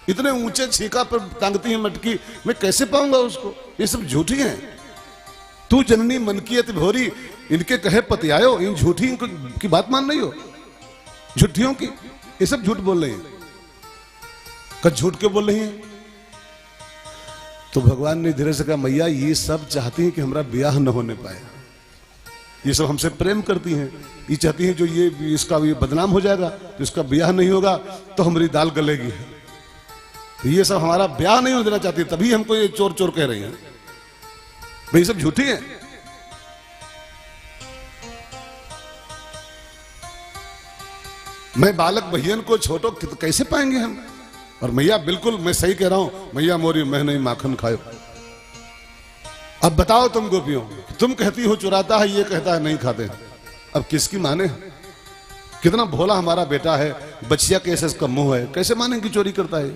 इतने ऊंचे छीका पर टांगती है मटकी, मैं कैसे पाऊंगा उसको? ये सब झूठी है। तू जननी मन की अति भोरी, इनके कहे पतियायो, इन झूठी की बात मान रही हो, झूठियों की, ये सब झूठ बोल रही है। कब झूठ क्यों बोल रही है? तो भगवान ने धीरे से कहा, मैया ये सब चाहती हैं कि हमारा ब्याह न होने पाए, ये सब हमसे प्रेम करती हैं, ये चाहती हैं जो ये इसका ये बदनाम हो जाएगा, तो इसका ब्याह नहीं होगा तो हमारी दाल गलेगी, तो ये सब हमारा ब्याह नहीं होने देना चाहती, तभी हमको ये चोर चोर कह रही हैं। भाई सब झूठी है। मैं बालक बहियन को छोटो कैसे पाएंगे हम? और मैया बिल्कुल मैं सही कह रहा हूं, मैया मोरी मैं नहीं माखन खायो। अब बताओ तुम गोपियों, तुम कहती हो चुराता है, ये कहता है नहीं खाते, अब किसकी माने? कितना भोला हमारा बेटा है, बचिया कैसे इसका मुंह है, कैसे माने कि चोरी करता है?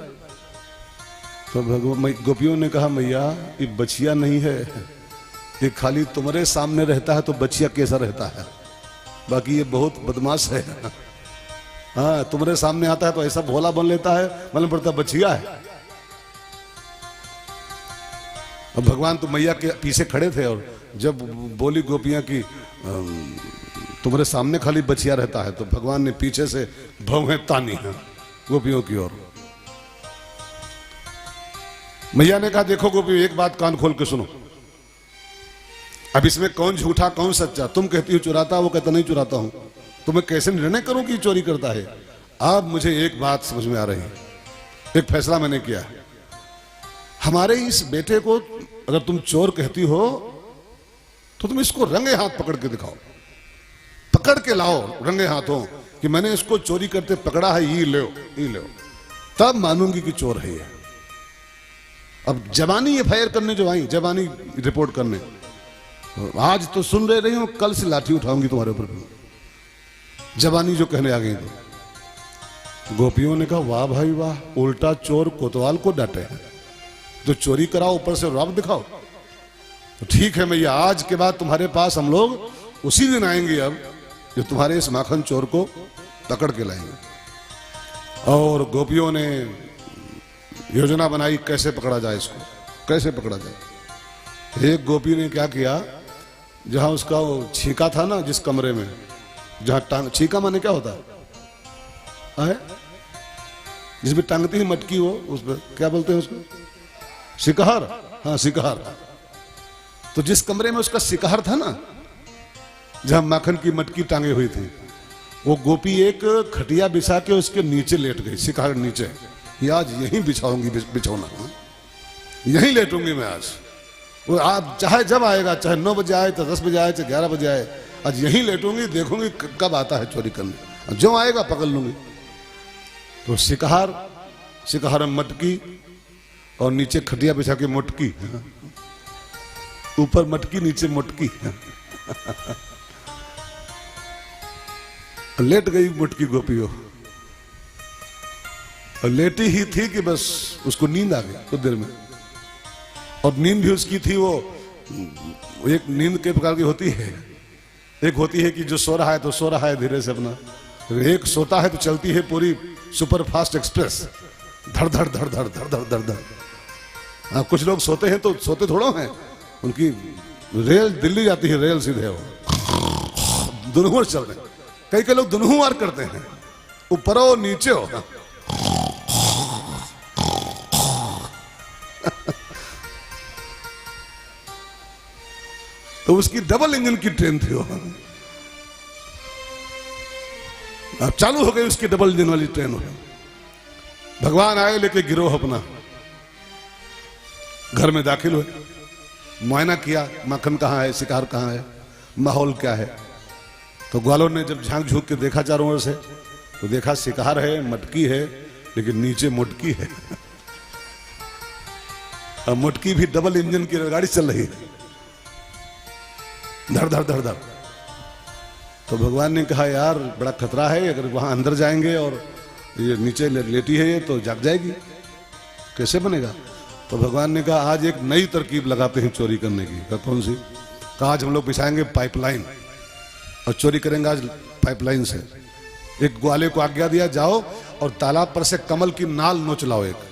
तो गोपियों ने कहा, मैया ये बचिया नहीं है, ये खाली तुम्हारे सामने रहता है तो बचिया कैसा रहता है, बाकी ये बहुत बदमाश है। हाँ, तुम्हारे सामने आता है तो ऐसा भोला बन लेता है, मालूम पड़ता बचिया है। अब भगवान तो मैया के पीछे खड़े थे, और जब बोली गोपियां की तुम्हारे सामने खाली बचिया रहता है, तो भगवान ने पीछे से भवें तानी है गोपियों की ओर। मैया ने कहा, देखो गोपियों, एक बात कान खोल के सुनो, अब इसमें कौन झूठा कौन सच्चा? तुम कहती हो चुराता, वो कहता नहीं चुराता हूं, तो मैं कैसे निर्णय करूं कि चोरी करता है? अब मुझे एक बात समझ में आ रही है, एक फैसला मैंने किया है, हमारे इस बेटे को अगर तुम चोर कहती हो तो तुम इसको रंगे हाथ पकड़ के दिखाओ, पकड़ के लाओ रंगे हाथों कि मैंने इसको चोरी करते पकड़ा है, ये लो, तब मानूंगी कि चोर है ये। अब जवानी एफआईआर करने जो आई, जवानी रिपोर्ट करने, आज तो सुन रही हूं, कल से लाठी उठाऊंगी तुम्हारे ऊपर, जवानी जो कहने आ गई। तो गोपियों ने कहा, वाह भाई वाह, उल्टा चोर कोतवाल को डांटे, तो चोरी कराओ ऊपर से रौब दिखाओ। तो ठीक है मैया, आज के बाद तुम्हारे पास हम लोग उसी दिन आएंगे, अब जो तुम्हारे इस माखन चोर को पकड़ के लाएंगे। और गोपियों ने योजना बनाई कैसे पकड़ा जाए इसको, कैसे पकड़ा जाए। एक गोपी ने क्या किया, जहां उसका छीका था ना, जिस कमरे में जहां टांग, छीका माने क्या होता है, जिसमें टांगती है मटकी, वो उस पर क्या बोलते हैं उसको, शिकहर। हाँ शिकहर। तो जिस कमरे में उसका शिकहर था ना, जहां माखन की मटकी टांगे हुई थी, वो गोपी एक खटिया बिछा के उसके नीचे लेट गई, शिकहर नीचे। ये आज यहीं बिछाऊंगी बिछौना, यहीं लेटूंगी मैं आज। वो आप चाहे जब आएगा, चाहे 9 बजे आए, चाहे 10 बजे आए, चाहे 11 बजे आए, आज यहीं लेटूंगी, देखूंगी कब आता है चोरी करने, जो आएगा पकड़ लूंगी। तो शिकहर मटकी, और नीचे खटिया बिछा के मोटकी, ऊपर मटकी नीचे मोटकी। लेट गई मोटकी गोपियों, और लेटी ही थी कि बस उसको नींद आ गई कुछ देर में। और नींद भी उसकी थी, वो एक नींद के प्रकार की होती है, एक होती है कि जो सो रहा है तो सो रहा है धीरे से अपना, एक सोता है तो चलती है पूरी सुपर फास्ट एक्सप्रेस, धड़ धड़ धड़ धड़ धड़ धड़ धड़ धड़। हाँ, कुछ लोग सोते हैं तो सोते थोड़ा हैं, उनकी रेल दिल्ली जाती है, रेल सीधे वो दुनहुआर चल रहे। कई लोग दुनहुआर करते हैं, ऊपर हो नीचे हो। तो उसकी डबल इंजन की ट्रेन थी वो, अब चालू हो गई उसकी डबल इंजन वाली ट्रेन। भगवान आए लेके गिरोह अपना, घर में दाखिल हुए, मुआयना किया, माखन कहाँ है, शिकार कहाँ है, माहौल क्या है। तो ग्वालों ने जब झांक झूक के देखा चारों ओर से, तो देखा शिकार है, मटकी है, लेकिन नीचे मुटकी है। और मुटकी भी डबल इंजन की गाड़ी चल रही है, धड़ धड़ धड़ धड़। तो भगवान ने कहा यार बड़ा खतरा है, अगर वहां अंदर जाएंगे और ये नीचे लेटी है ये तो जाग जाएगी, कैसे बनेगा। तो भगवान ने कहा आज एक नई तरकीब लगाते हैं चोरी करने की। कहा कौन सी। कहा आज हम लोग बिछाएंगे पाइपलाइन और चोरी करेंगे आज पाइपलाइन से। एक ग्वाले को आज्ञा दिया जाओ और तालाब पर से कमल की नाल नोच लाओ। एक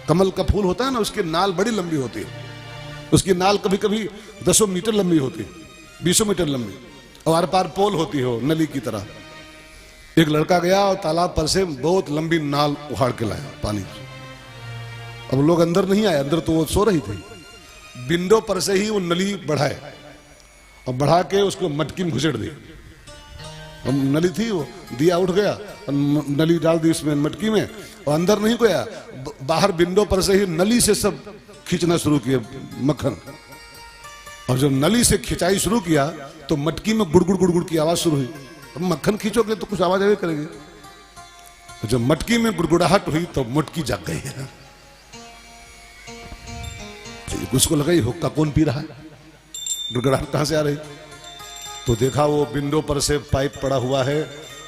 कमल का फूल होता है ना, उसकी नाल बड़ी लंबी होती है, उसकी नाल कभी कभी 10 मीटर लंबी होती है, 20 मीटर लंबी, और आर पार पोल होती हो नली की तरह। एक लड़का गया और तालाब पर से बहुत लंबी नाल उखाड़ के लाया पानी। अब लोग अंदर नहीं आए, अंदर तो वो सो रही थी। विंडो पर से ही वो नली बढ़ाए और बढ़ा के उसको मटकी में घुसेड़ दी। नली थी, वो दिया उठ गया और नली डाल दी इसमें मटकी में, और अंदर नहीं गया, बाहर विंडो पर से ही नली से सब खींचना शुरू किया मक्खन। और जब नली से खिंचाई शुरू किया तो मटकी में गुड़गुड़ गुड़गुड़ की आवाज शुरू हुई। अब मक्खन खींचोगे तो कुछ आवाज आवे करेगी। जब मटकी में गुड़गुड़ाहट हुई तो मटकी जाग गई है। उसको लगा ये हुक्का कौन पी रहा है, गुड़गुड़ाहट कहां से आ रही। तो देखा वो विंडो पर से पाइप पड़ा हुआ है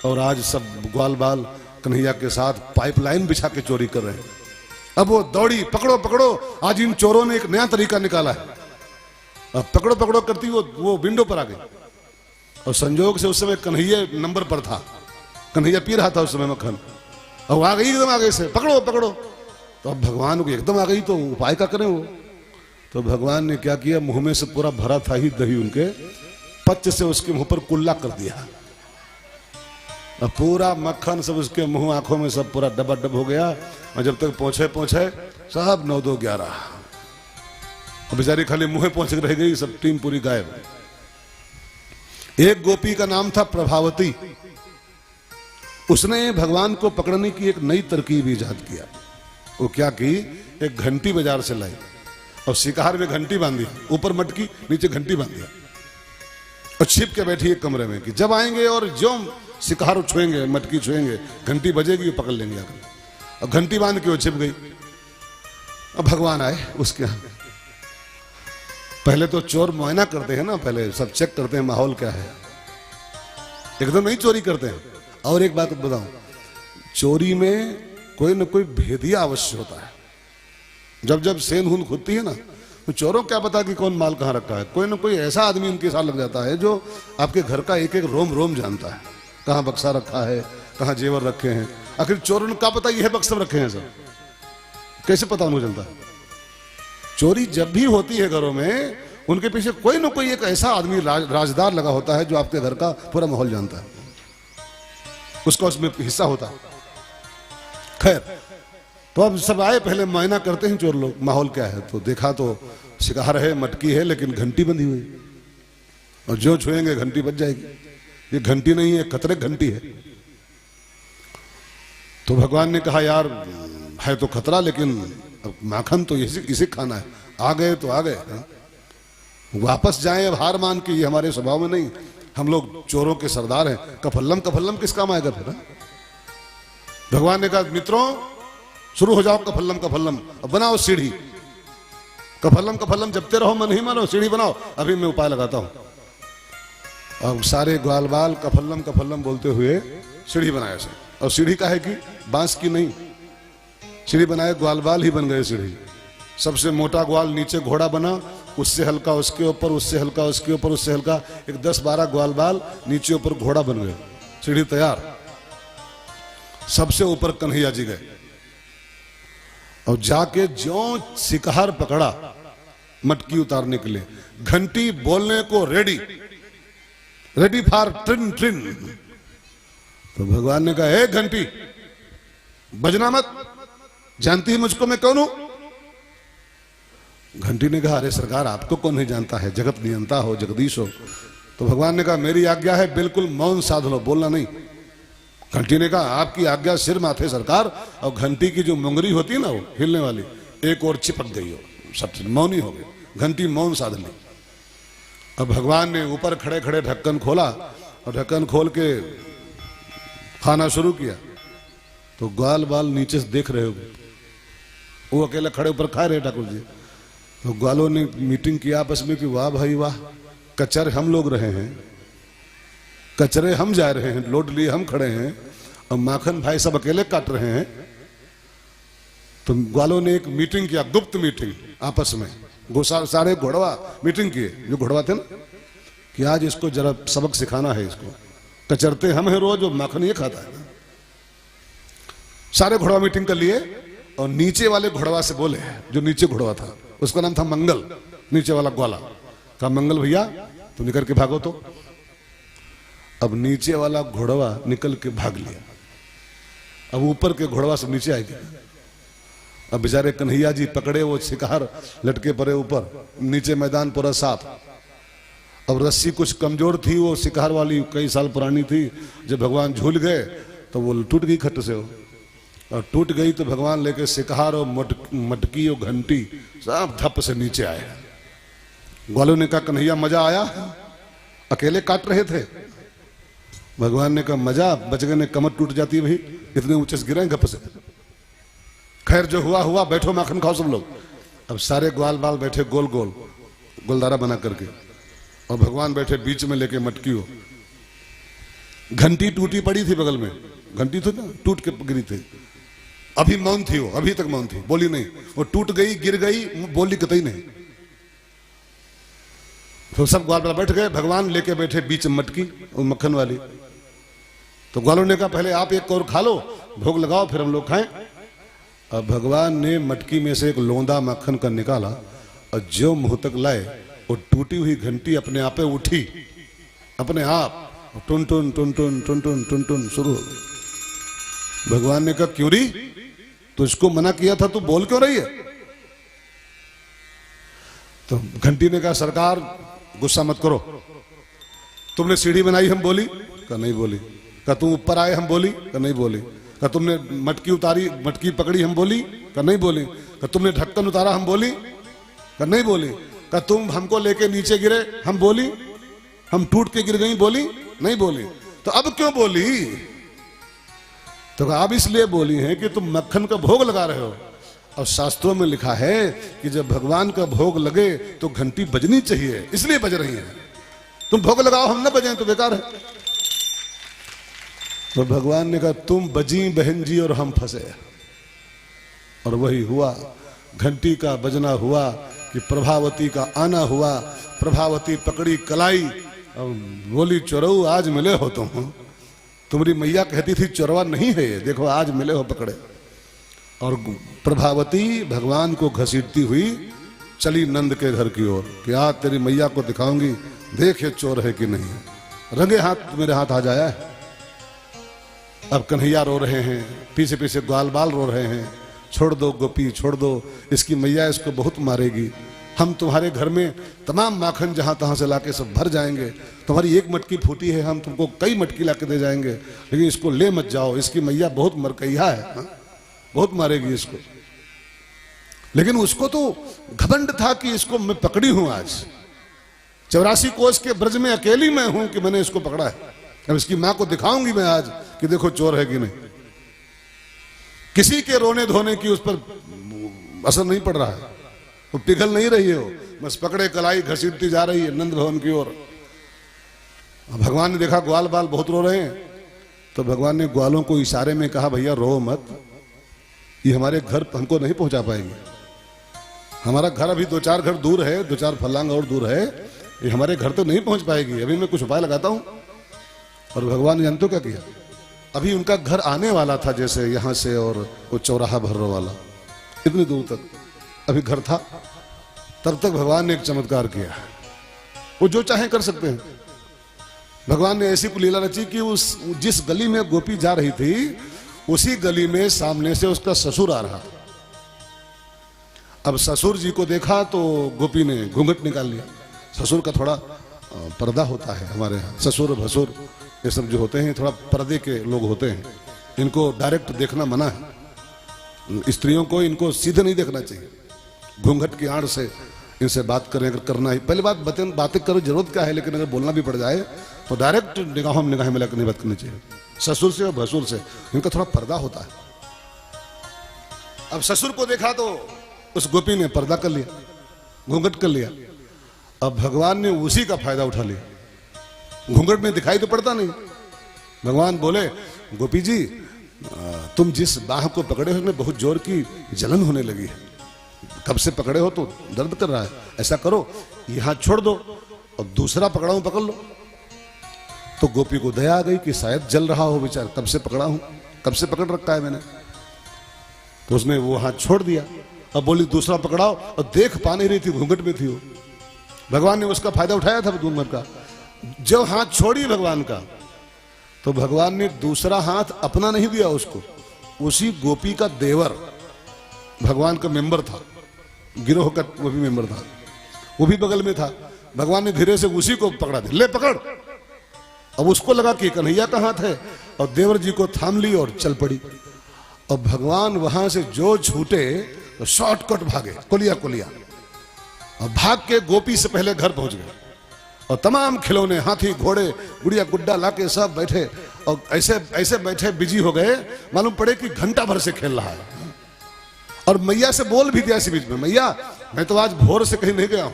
और आज सब ग्वाल बाल कन्हैया के साथ पाइपलाइन बिछा के चोरी कर रहे हैं। अब वो दौड़ी, पकड़ो पकड़ो, आज इन चोरों ने एक नया तरीका निकाला है। अब पकड़ो पकड़ो करती वो विंडो पर आ गई, और संजोग से उस समय कन्हैया नंबर पर था, कन्हैया पी रहा था उस समय मक्खन, और आ गई एकदम आगे से, पकड़ो पकड़ो। तो अब भगवान को एकदम आ गई तो उपाय क्या करें वो। तो भगवान ने क्या किया, मुंह में से पूरा भरा था ही दही, उनके पच से उसके मुंह पर कुल्ला कर दिया, और पूरा मक्खन सब उसके मुंह आंखों में सब पूरा डबाडब हो गया। और जब तक पहुंचे सब 9 2 11, और बेचारी खाली मुंह पहुंच रह गई, सब टीम पूरी गायब। एक गोपी का नाम था प्रभावती, उसने भगवान को पकड़ने की एक नई तरकीब इजाद किया। वो क्या की, एक घंटी बाजार से लाई और शिकार में घंटी बांधी, ऊपर मटकी नीचे घंटी बांधी, और छिप के बैठी एक कमरे में कि जब आएंगे और जो शिकार छुएंगे, मटकी छुएंगे, घंटी बजेगी, पकड़ लेंगे आकर। और घंटी बांध के वो छिप गई। अब भगवान आए उसके यहाँ। पहले तो चोर मुआयना करते हैं ना, पहले सब चेक करते हैं माहौल क्या है, एकदम नहीं चोरी करते हैं। और एक बात बताऊं, चोरी में कोई ना कोई भेदिया अवश्य होता है। जब जब सेंध हुंद खुदती है ना, तो चोरों क्या पता कि कौन माल कहाँ रखा है। कोई ना कोई ऐसा आदमी उनके साथ लग जाता है जो आपके घर का एक एक रोम रोम जानता है, कहाँ बक्सा रखा है, कहाँ जेवर रखे हैं। आखिर चोरों ने क्या पता यह बक्सा रखे हैं सब, कैसे पता उनको चलता है। चोरी जब भी होती है घरों में, उनके पीछे कोई ना कोई एक ऐसा आदमी राजदार लगा होता है जो आपके घर का पूरा माहौल जानता है, उसका उसमें हिस्सा होता है। खैर, तो अब सब आए, पहले मुआयना करते हैं चोर लोग माहौल क्या है। तो देखा तो शिकार है, मटकी है, लेकिन घंटी बंधी हुई, और जो छुएंगे घंटी बज जाएगी। ये घंटी नहीं है, खतरे घंटी है। तो भगवान ने कहा यार है तो खतरा, लेकिन अब माखन तो इसे खाना है। आ गए तो आ गए, वापस जाएं अब हार मान के, ये हमारे स्वभाव में नहीं। हम लोग चोरों के सरदार हैं। कफल्लम कफल्लम किस काम आएगा फिर। भगवान ने कहा मित्रों शुरू हो जाओ, कफल्लम कफल्लम, अब बनाओ सीढ़ी। कफल्लम कफल्लम जपते रहो, मन ही मानो, सीढ़ी बनाओ, अभी मैं उपाय लगाता हूं। अब सारे ग्वाल बाल कफल्लम कफल्लम बोलते हुए सीढ़ी बनाया से। और सीढ़ी का है कि बांस की नहीं, सीढ़ी बनाए, ग्वाल बाल ही बन गए सीढ़ी। सबसे मोटा ग्वाल नीचे घोड़ा बना, उससे हल्का उसके ऊपर, उससे हल्का उसके ऊपर, उससे हल्का, एक 10-12 ग्वाल बाल नीचे ऊपर घोड़ा बन गए, सीढ़ी तैयार। सबसे ऊपर कन्हैया जी गए, और जाके जो शिकार पकड़ा मटकी उतारने के लिए, घंटी बोलने को रेडी, रेडी फॉर ट्रिन ट्रिन। तो भगवान ने कहा हे घंटी बजना मत, जानती है मुझको मैं कौन हूं। घंटी ने कहा अरे सरकार आपको कौन नहीं जानता है, जगत नियंता हो, जगदीश हो। तो भगवान ने कहा मेरी आज्ञा है, बिल्कुल मौन साध लो, बोलना नहीं, घंटी ने कहा आपकी आज्ञा सिर माथे सरकार। और घंटी की जो मुंगरी होती है ना वो हिलने वाली, एक और चिपक गई हो, सब मौनी हो गई, घंटी मौन साध ली। अब भगवान ने ऊपर खड़े खड़े ढक्कन खोला और ढक्कन खोल के खाना शुरू किया। तो ग्वाल बाल नीचे से देख रहे हो, वो अकेले खड़े ऊपर खा रहे ठाकुर जी। तो ग्वालों ने मीटिंग किया आपस में कि वाह भाई वाह, कचर हम लोग रहे हैं, कचरे हम जा रहे हैं, लोड लिए हम खड़े हैं और माखन भाई सब अकेले काट रहे हैं। तो ग्वालों ने एक मीटिंग किया, गुप्त मीटिंग आपस में, सारे घोड़वा मीटिंग किए जो घोड़वा थे ना, कि आज इसको जरा सबक सिखाना है, इसको कचरते हम हैं रोज और माखन ये खाता है। सारे घोड़वा मीटिंग कर लिए और नीचे वाले घोड़वा से बोले, जो नीचे घोड़वा था उसका नाम था मंगल, नीचे वाला ग्वाला, कहा मंगल भैया तुम निकल के भागो। तो अब नीचे वाला घोड़वा निकल के भाग लिया। अब ऊपर के घोड़वा सब नीचे आ गए। अब बेचारे कन्हैया जी पकड़े वो शिकार लटके पड़े ऊपर, नीचे मैदान पूरा साफ। अब रस्सी कुछ कमजोर थी, वो शिकार वाली कई साल पुरानी थी, जब भगवान झूल गए तो वो टूट गई खट से, और टूट गई तो भगवान लेके शिकार और मटकी और घंटी सब धप से नीचे आए। ग्वालों ने कहा कन्हैया मजा आया, अकेले काट रहे थे। भगवान ने कहा मजा, बच गए, कमर टूट जाती है भाई, इतने ऊंचे से गिरे घप से। खैर जो हुआ हुआ, बैठो माखन खाओ सब लोग। अब सारे ग्वाल बाल बैठे गोल गोल गोलदारा बना करके, और भगवान बैठे बीच में लेके मटकी हो। घंटी टूटी पड़ी थी बगल में, घंटी थी ना टूट के गिरी थी, अभी मौन थी वो, अभी तक मौन थी, बोली नहीं। वो टूट गई, गिर गई, बोली कतई नहीं। तो सब ग्वाल बाल बैठ गए, भगवान लेके बैठे बीच मटकी वो मक्खन वाली। तो ग्वालों ने कहा पहले आप एक और खा लो, भोग लगाओ, फिर हम लोग खाएं। अब भगवान ने मटकी में से एक लोंदा मक्खन का निकाला और जो मुंह तक लाए, वो टूटी हुई घंटी अपने आप उठी, अपने आप टुन टुन टुन टुन टुन टुन टुन टुन शुरू हो गई। भगवान ने कहा क्यों री, तुझको मना किया था, तू बोल क्यों रही है? तो घंटी ने कहा सरकार गुस्सा मत करो, तुमने सीढ़ी बनाई हम बोली? कहा नहीं बोली। कहा तुम ऊपर आए हम बोली? कहा नहीं बोली। कहा तुमने मटकी उतारी, मटकी पकड़ी हम बोली? कहा नहीं बोली। कहा तुमने ढक्कन उतारा हम बोली? कहा नहीं बोली। कहा तुम हमको लेके नीचे गिरे हम बोली? हम टूट के गिर गई बोली? नहीं बोली। तो अब क्यों बोली? तो अब इसलिए बोली है कि तुम मक्खन का भोग लगा रहे हो, और शास्त्रों में लिखा है कि जब भगवान का भोग लगे तो घंटी बजनी चाहिए, इसलिए बज रही है। तुम भोग लगाओ हम न बजाएं तो बेकार है। तो भगवान ने कहा तुम बजी बहन जी और हम फंसे, और वही हुआ। घंटी का बजना हुआ कि प्रभावती का आना हुआ। प्रभावती पकड़ी कलाई और बोली चोरऊ आज मिले हो तुम। तुम्हारी मैया कहती थी चोरवा नहीं है ये, देखो आज मिले हो पकड़े। और प्रभावती भगवान को घसीटती हुई चली नंद के घर की ओर कि आज तेरी मैया को दिखाऊंगी, देख ये चोर है कि नहीं। रंगे हाथ मेरे हाथ आ जाया है। अब कन्हैया रो रहे हैं, पीछे पीछे ग्वाल बाल रो रहे हैं, छोड़ दो गोपी छोड़ दो, इसकी मैया इसको बहुत मारेगी। हम तुम्हारे घर में तमाम माखन जहां तहां से लाके सब भर जाएंगे, तुम्हारी एक मटकी फूटी है, हम तुमको कई मटकी लाके दे जाएंगे, लेकिन इसको ले मत जाओ, इसकी मैया बहुत मरकैया है, बहुत मारेगी इसको। लेकिन उसको तो घमंड था कि इसको मैं पकड़ी हूं आज, 84 कोस के ब्रज में अकेली मैं हूं कि मैंने इसको पकड़ा है। अब इसकी मां को दिखाऊंगी मैं आज कि देखो चोर है कि नहीं। किसी के रोने धोने की उस पर असर नहीं पड़ रहा है, वो पिघल नहीं रही हो, बस पकड़े कलाई घसीटती जा रही है नंद भवन की ओर। भगवान ने देखा ग्वाल बाल बहुत रो रहे हैं, तो भगवान ने ग्वालों को इशारे में कहा भैया रो मत, ये हमारे घर हमको नहीं पहुंचा पाएंगे। हमारा घर अभी 2-4 घर दूर है, 2-4 फलांग और दूर है, ये हमारे घर तो नहीं पहुंच पाएगी, अभी मैं कुछ उपाय लगाता हूं। और भगवान ने जानते क्या किया, अभी उनका घर आने वाला था, जैसे यहां से और वो चौराहा भर्रो वाला इतनी दूर तक अभी घर था, तब तक भगवान ने एक चमत्कार किया। वो जो चाहे कर सकते हैं। भगवान ने ऐसी लीला रची कि उस जिस गली में गोपी जा रही थी, उसी गली में सामने से उसका ससुर आ रहा था। अब ससुर जी को देखा तो गोपी ने घूंघट निकाल लिया। ससुर का थोड़ा पर्दा होता है हमारे यहाँ, ससुर भसुर ये सब जो होते हैं थोड़ा पर्दे के लोग होते हैं, इनको डायरेक्ट देखना मना है। स्त्रियों को इनको सीधे नहीं देखना चाहिए, घूंघट की आड़ से इनसे बात करें अगर करना ही। पहली बात बातें करो जरूरत क्या है, लेकिन अगर बोलना भी पड़ जाए तो डायरेक्ट निगाहों में निगाहें मिलाकर नहीं बात करनी चाहिए। ससुर से और भसुर से इनका थोड़ा पर्दा होता है। अब ससुर को देखा तो उस गोपी ने पर्दा कर लिया, घूंघट कर लिया। अब भगवान ने उसी का फायदा उठा लिया। घूंघट में दिखाई तो पड़ता नहीं। भगवान बोले, गोपी जी तुम जिस बाह को पकड़े हो उसमें बहुत जोर की जलन होने लगी है, कब से पकड़े हो तो दर्द कर रहा है। ऐसा करो ये हाथ छोड़ दो और दूसरा पकड़ा हूं पकड़ लो। तो गोपी को दया आ गई कि शायद जल रहा हो बेचारा, कब से पकड़ा हूं, कब से पकड़ रखा है मैंने। तो उसने वो हाथ छोड़ दिया। अब बोली दूसरा पकड़ाओ, और देख पा नहीं रही थी, घूंघट में थी वो। भगवान ने उसका फायदा उठाया था घूंघट का। जब हाथ छोड़ी भगवान का तो भगवान ने दूसरा हाथ अपना नहीं दिया उसको, उसी गोपी का देवर भगवान का मेंबर था, गिरोह का वो भी मेंबर था, वो भी बगल में था। भगवान ने धीरे से उसी को पकड़ा दिया, ले पकड़। अब उसको लगा कि कन्हैया का हाथ है, और देवर जी को थाम ली और चल पड़ी। और भगवान वहां से जो छूटे तो शॉर्टकट भागे, कोलिया कोलिया, और भाग के गोपी से पहले घर पहुंच गए। और तमाम खिलौने, हाथी घोड़े गुड़िया गुड्डा लाके सब बैठे, और ऐसे ऐसे बैठे बिजी हो गए, मालूम पड़े कि घंटा भर से खेल रहा है। और मैया से बोल भी दिया इसी बीच में, मैया मैं तो आज भोर से कहीं नहीं गया हूं,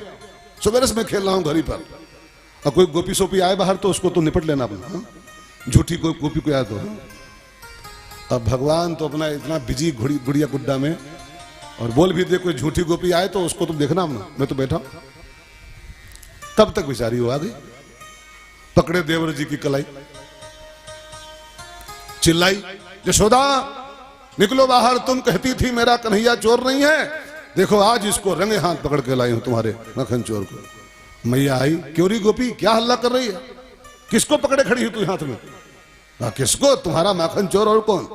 सुबह से मैं खेल रहा हूं घड़ी पर। और कोई गोपी सोपी आए बाहर तो उसको तो निपट लेना अपना, झूठी कोई गोपी को आए तो। अब भगवान तो अपना इतना बिजी गुड़िया गुड्डा में, और बोल भी दे कोई झूठी गोपी आए तो उसको तुम देखना अपना, मैं तो बैठा। तब तक बेचारी वो आ गई, पकड़े देवर जी की कलाई, चिल्लाई, यशोदा निकलो बाहर, तुम कहती थी मेरा कन्हैया चोर नहीं है, देखो आज इसको रंगे हाथ पकड़ के लाई हूं तुम्हारे मक्खन चोर को। मैया आई, क्यों री गोपी क्या हल्ला कर रही है, किसको पकड़े खड़ी हुई तू हाथ में? किसको? तुम्हारा माखन चोर और कौन?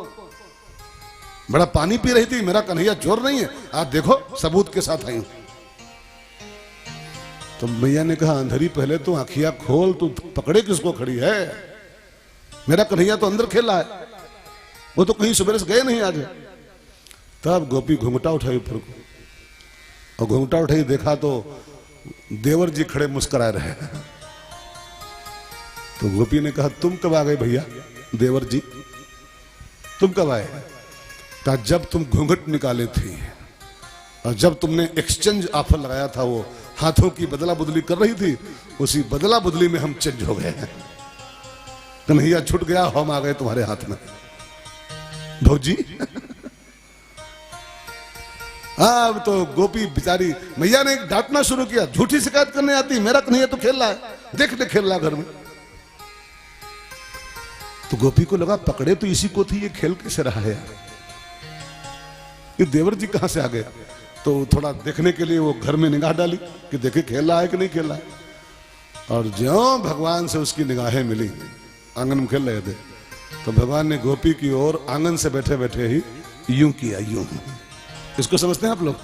बड़ा पानी पी रही थी, मेरा कन्हैया चोर नहीं है, आज देखो सबूत के साथ आई हूं। तो मैया ने कहा, अंधरी पहले तो आंखियां खोल, तू पकड़े किसको खड़ी है? मेरा कन्हैया तो अंदर खेला है, वो तो कहीं सुबह से गए नहीं आज। तब गोपी घूंघटा उठाई ऊपर को, और घूंघटा उठाई देखा तो देवर जी खड़े मुस्कुराए रहे। तो गोपी ने कहा, तुम कब आ गए भैया देवर जी, तुम कब आए? कहा जब तुम घूंघट निकाले थी, और जब तुमने एक्सचेंज ऑफर लगाया था, वो हाथों की बदला बदली कर रही थी, उसी बदला बदली में हम चेंज हो गए। कन्हैया छूट गया, हम आ गए तुम्हारे हाथ में भौजी। अब तो गोपी बेचारी मैया ने डांटना शुरू किया, झूठी शिकायत करने आती, मेरा कन्हैया तो खेल रहा है, देख ले खेल रहा घर में। तो गोपी को लगा पकड़े तो इसी को थी, ये खेल कैसे रहा है यार, ये देवर जी कहां से आ गए? तो थोड़ा देखने के लिए वो घर में निगाह डाली कि देखे खेल रहा है कि नहीं खेल रहा है। और ज्यों भगवान से उसकी निगाहें मिली, आंगन में खेल रहे थे, तो भगवान ने गोपी की ओर आंगन से बैठे बैठे ही यूं किया, यूं। इसको समझते हैं आप लोग?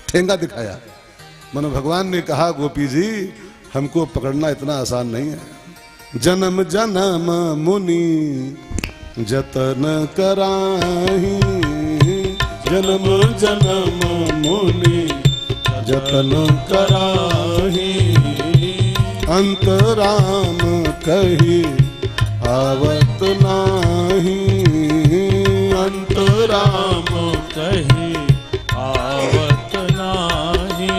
ठेंगा दिखाया। मानो भगवान ने कहा, गोपी जी हमको पकड़ना इतना आसान नहीं है, जन्म जन्म मुनि जतन कराही, जन्म जन्म मुनि जतन कराही, अंतराम कही आवत नाही, अंतराम कही आवत नाही।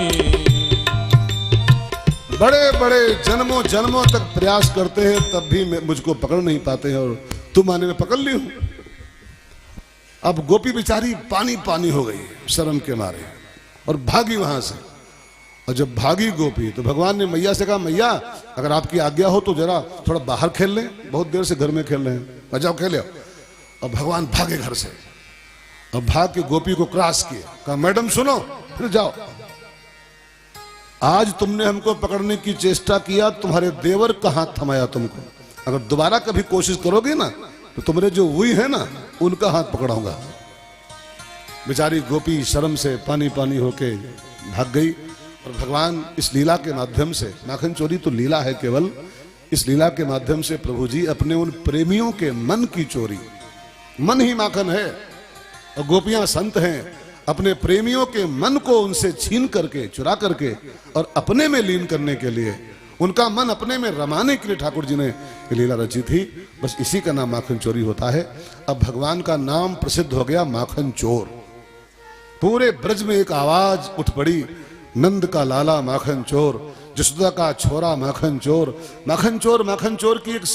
बड़े बड़े जन्मों जन्मों तक प्रयास करते हैं, तब भी मुझको पकड़ नहीं पाते हैं, और तुम आने में पकड़ ली हूं। अब गोपी बेचारी पानी पानी हो गई शर्म के मारे, और भागी वहां से। और जब भागी गोपी तो भगवान ने मैया से कहा, मैया अगर आपकी आज्ञा हो तो जरा थोड़ा बाहर खेल लें, बहुत देर से घर में खेल रहे हैं, जाओ खेले। और भगवान भागे घर से, और भाग के गोपी को क्रॉस किए, कहा मैडम सुनो, फिर जाओ, आज तुमने हमको पकड़ने की चेष्टा किया, तुम्हारे देवर का हाथ थमाया तुमको, अगर दोबारा कभी कोशिश करोगे ना तो तुम्हारे जो हुई है ना उनका हाथ पकड़ाऊंगा। बेचारी गोपी शर्म से पानी पानी होके भाग गई। और भगवान इस लीला के माध्यम से, माखन चोरी तो लीला है केवल, इस लीला के माध्यम से प्रभु जी अपने उन प्रेमियों के मन की चोरी, मन ही माखन है और गोपियां संत हैं, अपने प्रेमियों के मन को उनसे छीन करके, चुरा करके और अपने में लीन करने के लिए, उनका मन अपने में रमाने के लिए ठाकुर जी ने ये लीला रची थी। बस इसी का नाम माखन चोरी होता है। अब भगवान का नाम प्रसिद्ध हो गया माखन चोर। पूरे ब्रज में एक आवाज उठ पड़ी, नंद का लाला माखन चोर, जसोदा का छोरा माखन चोर। माखन चोर की एक